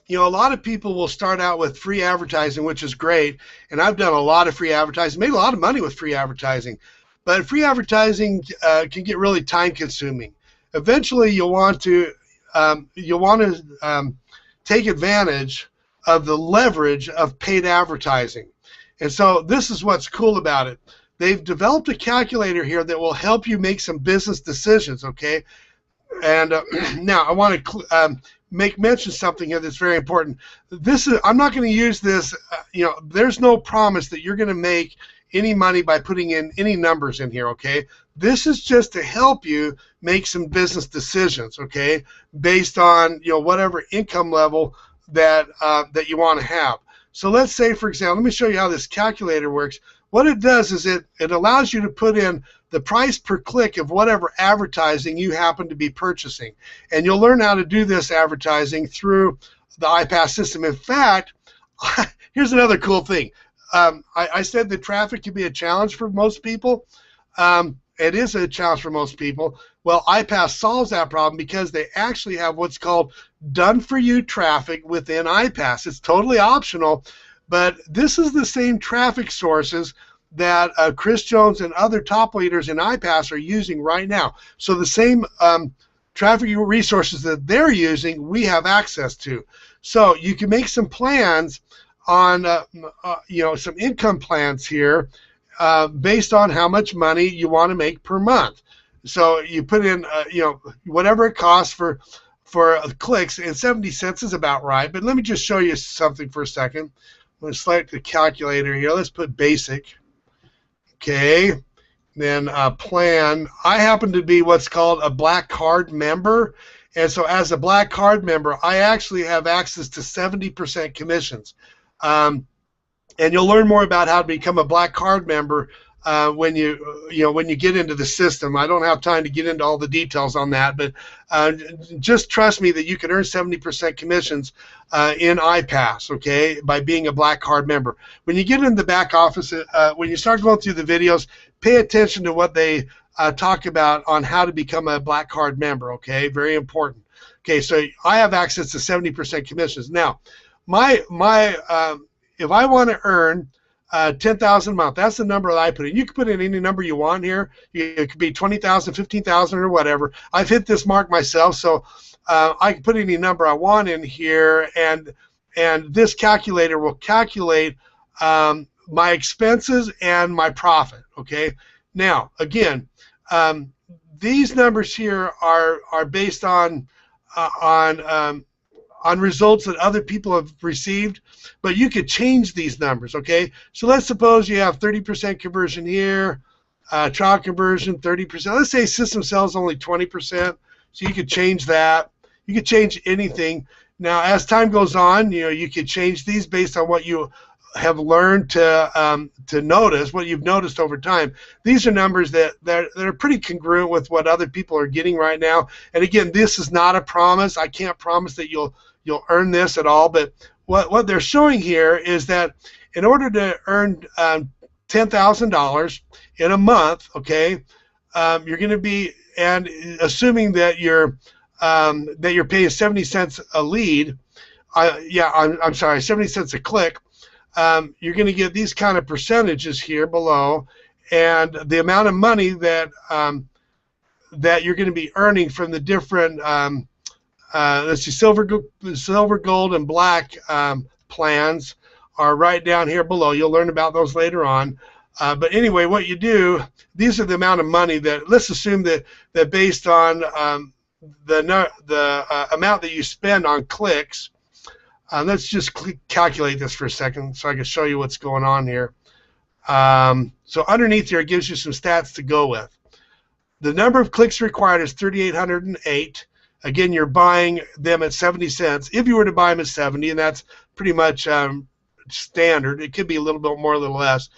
you know, a lot of people will start out with free advertising, which is great, and I've done a lot of free advertising, made a lot of money with free advertising, but free advertising can get really time-consuming. Eventually, you'll want to take advantage of the leverage of paid advertising, and so this is what's cool about it. They've developed a calculator here that will help you make some business decisions. Okay, and now I want to make mention something here that's very important. I'm not going to use this. You know, there's no promise that you're going to make any money by putting in any numbers in here. Okay, this is just to help you make some business decisions. Okay, based on, you know, whatever income level that that you want to have. So let's say, for example, let me show you how this calculator works. What it does is it allows you to put in the price per click of whatever advertising you happen to be purchasing. And you'll learn how to do this advertising through the IPAS system. In fact, here's another cool thing. I said that traffic can be a challenge for most people. It is a challenge for most people. Well, IPAS solves that problem because they actually have what's called done-for-you traffic within IPAS. It's totally optional, but this is the same traffic sources that Chris Jones and other top leaders in IPAS are using right now. So the same traffic resources that they're using, we have access to. So you can make some plans on, you know, some income plans here based on how much money you want to make per month. So you put in, you know, whatever it costs for clicks, and 70 cents is about right. But let me just show you something for a second. I'm going to select the calculator here. Let's put basic. Okay, then plan. I happen to be what's called a black card member, and so as a black card member, I actually have access to 70% commissions. And you'll learn more about how to become a black card member when you get into the system. I don't have time to get into all the details on that, but just trust me that you can earn 70% commissions in IPAS, okay, by being a black card member. When you get in the back office, when you start going through the videos, pay attention to what they talk about on how to become a black card member, okay, very important. Okay, so I have access to 70% commissions. Now, if I want to earn 10,000 a month, that's the number that I put in. You can put in any number you want here. It could be 20,000, 15,000, or whatever. I've hit this mark myself, so I can put any number I want in here, and this calculator will calculate my expenses and my profit. Okay. Now, again, these numbers here are based on results that other people have received, but you could change these numbers, okay? So let's suppose you have 30% conversion here, trial conversion 30%. Let's say system sells only 20%, so you could change that. You could change anything. Now, as time goes on, you know, you could change these based on what you have learned to notice, what you've noticed over time. These are numbers that are pretty congruent with what other people are getting right now. And again, this is not a promise. I can't promise that you'll earn this at all, but what they're showing here is that in order to earn $10,000 in a month, okay, you're going to be, and assuming that you're paying 70 cents a lead, I'm sorry, 70 cents a click, you're going to get these kind of percentages here below, and the amount of money that that you're going to be earning from the different let's see, silver, gold, and black plans are right down here below. You'll learn about those later on. But anyway, what you do, these are the amount of money that, let's assume that based on the amount that you spend on clicks, let's just calculate this for a second so I can show you what's going on here. So underneath here, it gives you some stats to go with. The number of clicks required is 3,808. Again, you're buying them at 70 cents. If you were to buy them at 70, and that's pretty much standard. It could be a little bit more, a little less.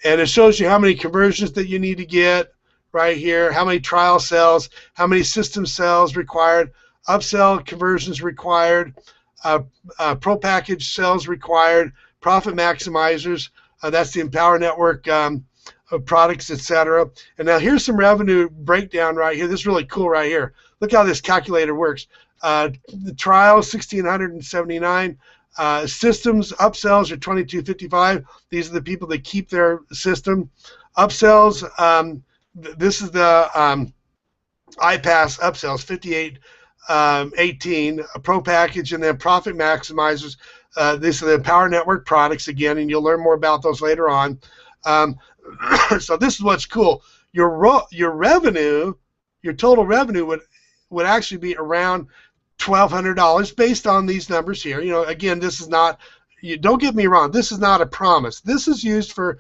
And it shows you how many conversions that you need to get right here, how many trial sales, how many system sales required, upsell conversions required, pro package sales required, profit maximizers. That's the Empower Network products, etc. And now here's some revenue breakdown right here. This is really cool right here. Look how this calculator works. The trial, 1,679. Systems upsells are 2,255. These are the people that keep their system. Upsells, this is the IPAS upsells, 5818, a pro package, and then profit maximizers. These are the Power Network products again, and you'll learn more about those later on. So this is what's cool. Your revenue, your total revenue would actually be around $1,200 based on these numbers here. You know, again, this is not. Don't get me wrong. This is not a promise. This is used for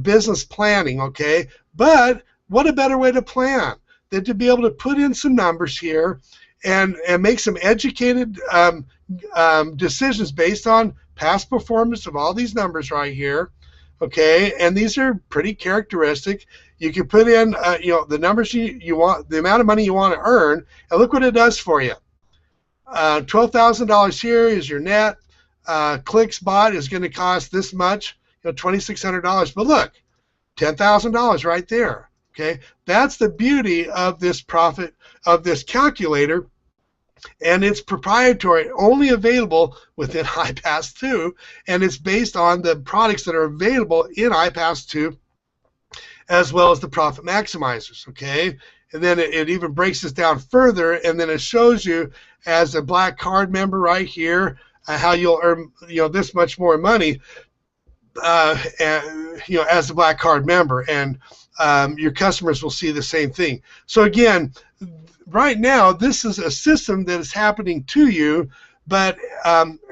business planning. Okay, but what a better way to plan than to be able to put in some numbers here and make some educated decisions based on past performance of all these numbers right here. Okay, and these are pretty characteristic. You can put in you know, the numbers you want, the amount of money you want to earn, and look what it does for you. $12,000 here is your net. Clicks bought is going to cost this much, you know, $2,600. But look, $10,000 right there. Okay, that's the beauty of this profit of this calculator, and it's proprietary, only available within IPAS 2, and it's based on the products that are available in IPAS 2, as well as the profit maximizers. Okay, and then it even breaks this down further, and then it shows you as a black card member right here how you'll earn, you know, this much more money, and, you know, as a black card member, and your customers will see the same thing. So again, right now, this is a system that is happening to you, but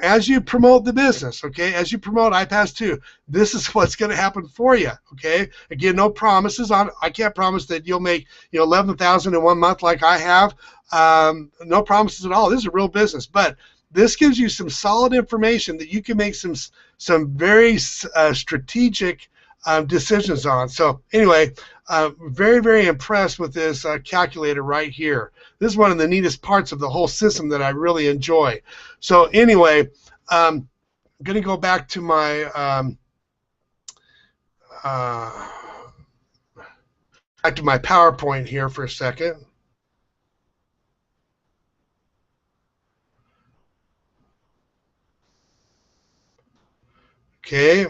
as you promote the business, okay, as you promote IPAS 2, this is what's going to happen for you, okay? Again, no promises. I can't promise that you'll make, you know, $11,000 in 1 month like I have. No promises at all. This is a real business, but this gives you some solid information that you can make some very strategic decisions on. So anyway, very, very impressed with this calculator right here. This is one of the neatest parts of the whole system that I really enjoy. So anyway, I'm going to go back to my PowerPoint here for a second. Okay.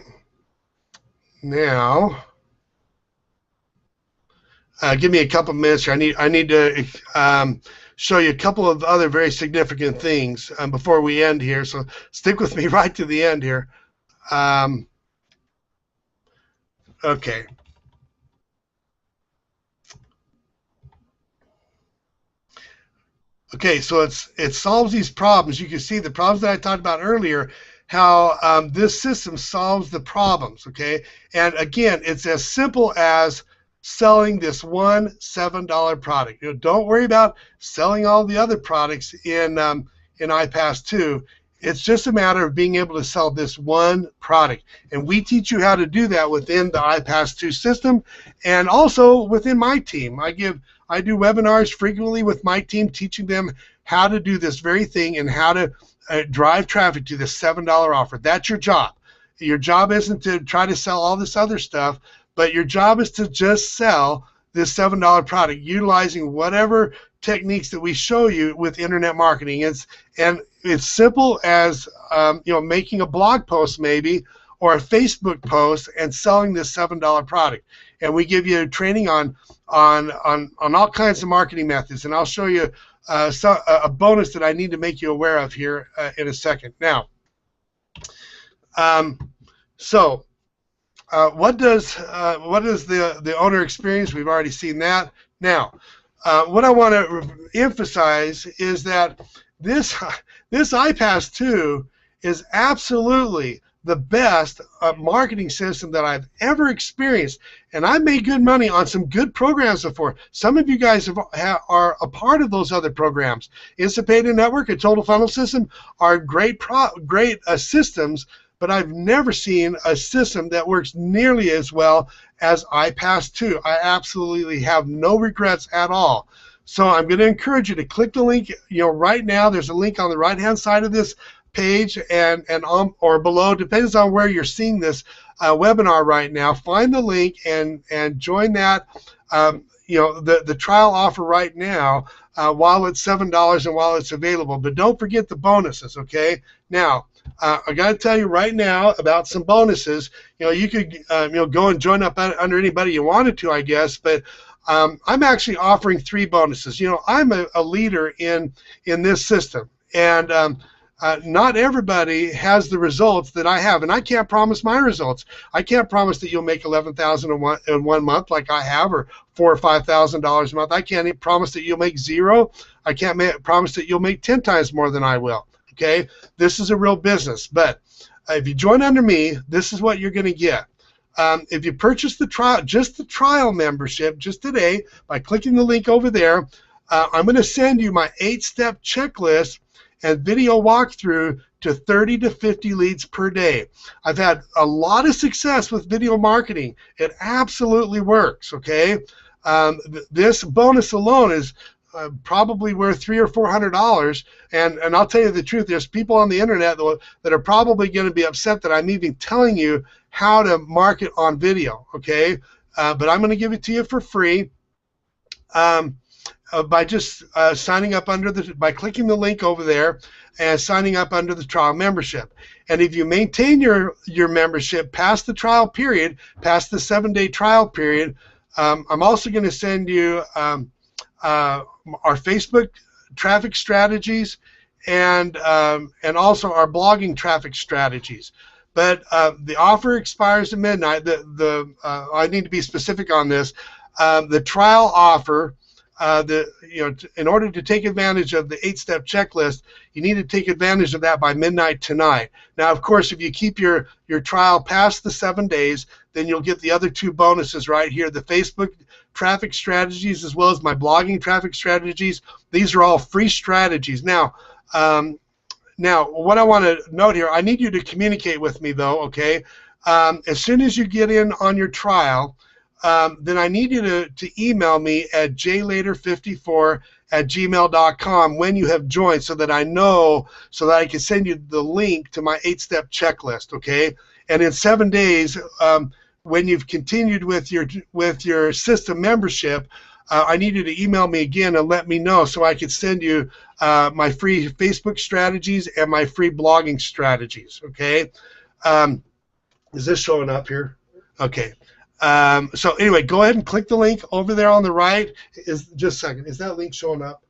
Now, give me a couple minutes here. I need to show you a couple of other very significant things before we end here. So stick with me right to the end here. Okay. Okay, so it solves these problems. You can see the problems that I talked about earlier, how this system solves the problems, okay? And again, it's as simple as selling this one $7 product. You know, don't worry about selling all the other products in IPAS 2. It's just a matter of being able to sell this one product. And we teach you how to do that within the IPAS 2 system and also within my team. I do webinars frequently with my team, teaching them how to do this very thing and how to drive traffic to this $7 offer. That's your job. Your job isn't to try to sell all this other stuff, but your job is to just sell this $7 product utilizing whatever techniques that we show you with internet marketing. It's simple as you know, making a blog post maybe or a Facebook post and selling this $7 product. And we give you training on all kinds of marketing methods, and I'll show you a bonus that I need to make you aware of here in a second. Now, what is the owner experience? We've already seen that. Now, what I want to emphasize is that this IPAS 2 is absolutely the best marketing system that I've ever experienced, and I made good money on some good programs before. Some of you guys are a part of those other programs. Instant Payday Network and Total Funnel System are great systems, but I've never seen a system that works nearly as well as IPAS 2. I absolutely have no regrets at all. So I'm going to encourage you to click the link. You know, right now there's a link on the right-hand side of this page and on or below, depends on where you're seeing this webinar right now. Find the link and join that the trial offer right now while it's $7 and while it's available. But don't forget the bonuses, okay? Now, I got to tell you right now about some bonuses. You could go and join up under anybody you wanted to, I guess, but I'm actually offering 3 bonuses. I'm a leader in this system, and not everybody has the results that I have, and I can't promise my results. I can't promise that you'll make $11,000 in one month like I have, or $4,000 or $5,000 a month. I can't promise that you'll make 0. I can't promise that you'll make 10 times more than I will. Okay, this is a real business. But if you join under me, this is what you're going to get. If you purchase the trial membership just today by clicking the link over there, I'm going to send you my 8-step checklist and video walkthrough to 30 to 50 leads per day. I've had a lot of success with video marketing. It absolutely works, okay? This bonus alone is probably worth $300 or $400, and I'll tell you the truth, there's people on the internet that are probably going to be upset that I'm even telling you how to market on video, okay? But I'm going to give it to you for free. By just signing up by clicking the link over there and signing up under the trial membership. And if you maintain your membership past the trial period, past the 7-day trial period, I'm also going to send you our Facebook traffic strategies and also our blogging traffic strategies. But the offer expires at midnight. I need to be specific on this. The trial offer, in order to take advantage of the 8-step checklist, you need to take advantage of that by midnight tonight. Now, of course, if you keep your trial past the 7 days, then you'll get the other 2 bonuses right here, the Facebook traffic strategies as well as my blogging traffic strategies. These are all free strategies. Now, what I want to note here, I need you to communicate with me, though, okay? As soon as you get in on your trial, then I need you to email me at jlater54@gmail.com when you have joined, so that I know, so that I can send you the link to my 8-step checklist, okay? And in 7 days, when you've continued with your system membership, I need you to email me again and let me know, so I can send you my free Facebook strategies and my free blogging strategies, okay? Is this showing up here? Okay. So anyway, go ahead and click the link over there on the right. Just a second. Is that link showing up?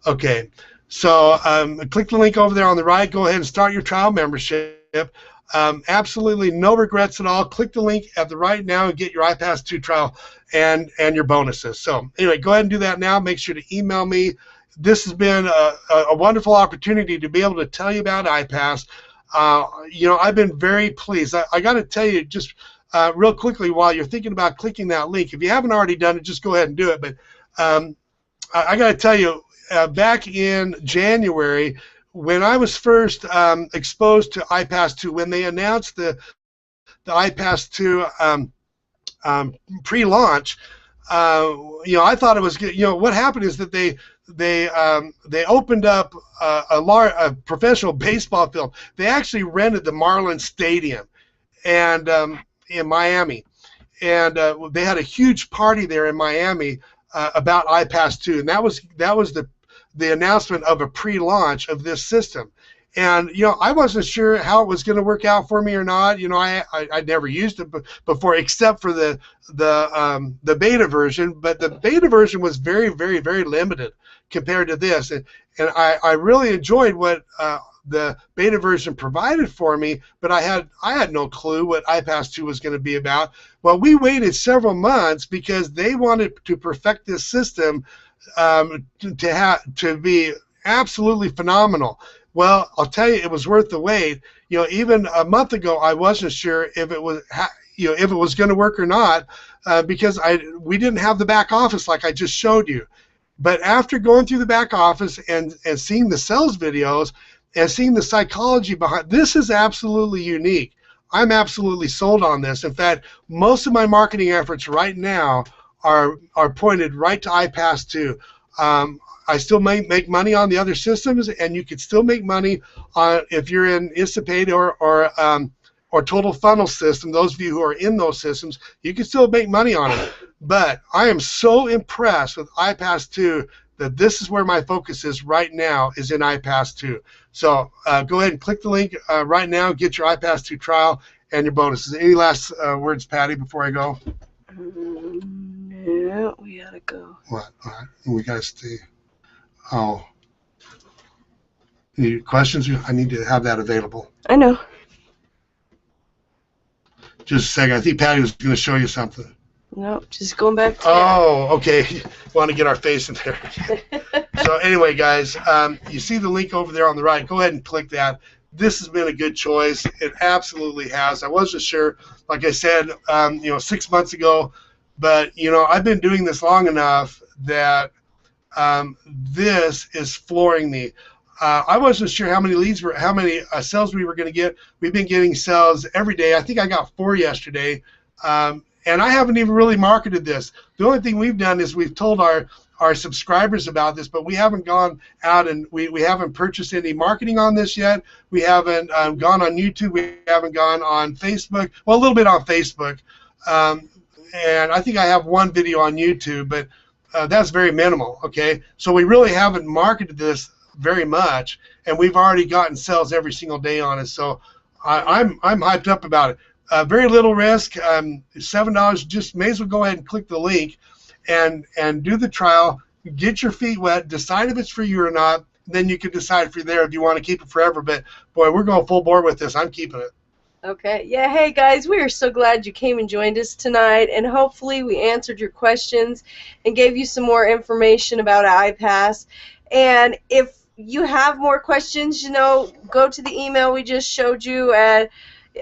Okay. So click the link over there on the right. Go ahead and start your trial membership. Absolutely no regrets at all. Click the link at the right now and get your IPAS 2 trial and your bonuses. So anyway, go ahead and do that now. Make sure to email me. This has been a wonderful opportunity to be able to tell you about IPAS. I've been very pleased. I got to tell you just real quickly, while you're thinking about clicking that link, if you haven't already done it, just go ahead and do it. But I got to tell you, back in January, when I was first exposed to IPAS 2, when they announced the IPAS 2 pre-launch, I thought it was good. What happened is that they opened up a professional baseball field. They actually rented the Marlins Stadium, and in Miami, and they had a huge party there in Miami about IPAS 2, and that was the announcement of a pre-launch of this system. And I wasn't sure how it was going to work out for me or not. I'd never used it before, except for the beta version. But the beta version was very, very, very limited compared to this, and I really enjoyed what the beta version provided for me, but I had no clue what IPAS 2 was going to be about. Well, we waited several months because they wanted to perfect this system to be absolutely phenomenal. Well, I'll tell you, it was worth the wait. Even a month ago, I wasn't sure if it was going to work or not, because we didn't have the back office like I just showed you. But after going through the back office and seeing the sales videos and seeing the psychology behind, this is absolutely unique. I'm absolutely sold on this. In fact, most of my marketing efforts right now are pointed right to IPAS 2. I still make money on the other systems, and you could still make money on if you're in Instapaid or Total Funnel system. Those of you who are in those systems, you can still make money on it. But I am so impressed with IPAS 2 that this is where my focus is right now, is in IPAS 2. So go ahead and click the link right now, get your IPAS 2 trial and your bonuses. Any last words, Patty, before I go? No, we gotta go. What? All right. We gotta stay. Oh. Any questions? I need to have that available. I know. Just a second. I think Patty was going to show you something. No, just going back to okay. Want to get our face in there. So anyway, guys, you see the link over there on the right. Go ahead and click that. This has been a good choice. It absolutely has. I wasn't sure, like I said, 6 months ago, but I've been doing this long enough that this is flooring me. I wasn't sure how many sales we were going to get. We've been getting sales every day. I think I got 4 yesterday. And I haven't even really marketed this. The only thing we've done is we've told our subscribers about this, but we haven't gone out and we haven't purchased any marketing on this yet. We haven't gone on YouTube. We haven't gone on Facebook. Well, a little bit on Facebook. And I think I have one video on YouTube, but that's very minimal, okay? So we really haven't marketed this very much, and we've already gotten sales every single day on it. So I'm hyped up about it. Very little risk, $7. Just may as well go ahead and click the link and do the trial, get your feet wet, decide if it's for you or not, then you can decide if you're there if you want to keep it forever. But boy, we're going full bore with this. I'm keeping it. Okay. Yeah, hey guys, we are so glad you came and joined us tonight, and hopefully we answered your questions and gave you some more information about IPAS. And if you have more questions, go to the email we just showed you, and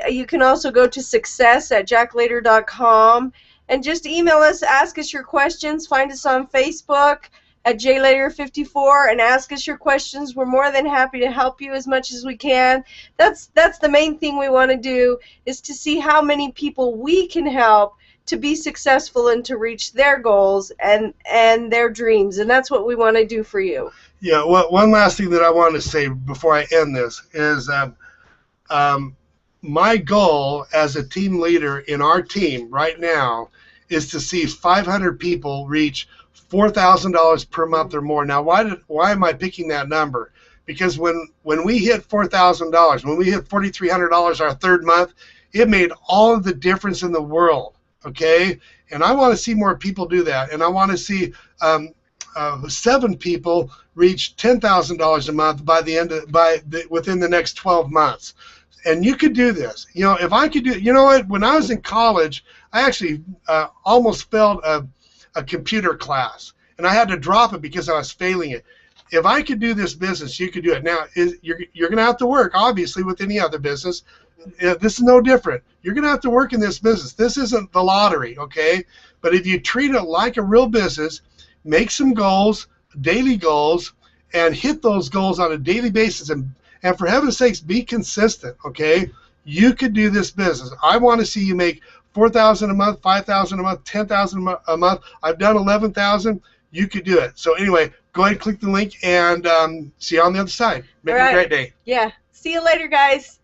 you can also go to success@jacklater.com and just email us, ask us your questions, find us on Facebook at jlater54 and ask us your questions. We're more than happy to help you as much as we can. That's the main thing we want to do, is to see how many people we can help to be successful and to reach their goals and their dreams, and that's what we want to do for you. Yeah, well, one last thing that I want to say before I end this is my goal as a team leader in our team right now is to see 500 people reach $4,000 per month or more. Now, why am I picking that number? Because when we hit $4,000, when we hit $4,300 our third month, it made all of the difference in the world. Okay, and I want to see more people do that, and I want to see 7 people reach $10,000 a month within the next 12 months. And you could do this. If I could do it, what? When I was in college, I actually almost failed a computer class, and I had to drop it because I was failing it. If I could do this business, you could do it. Now, you're going to have to work, obviously, with any other business. This is no different. You're going to have to work in this business. This isn't the lottery, okay? But if you treat it like a real business, make some goals, daily goals, and hit those goals on a daily basis, and for heaven's sakes, be consistent, okay? You could do this business. I want to see you make $4,000 a month, $5,000 a month, $10,000 a month. I've done $11,000. You could do it. So anyway, go ahead and click the link, and see you on the other side. Make it a great day. Yeah. See you later, guys.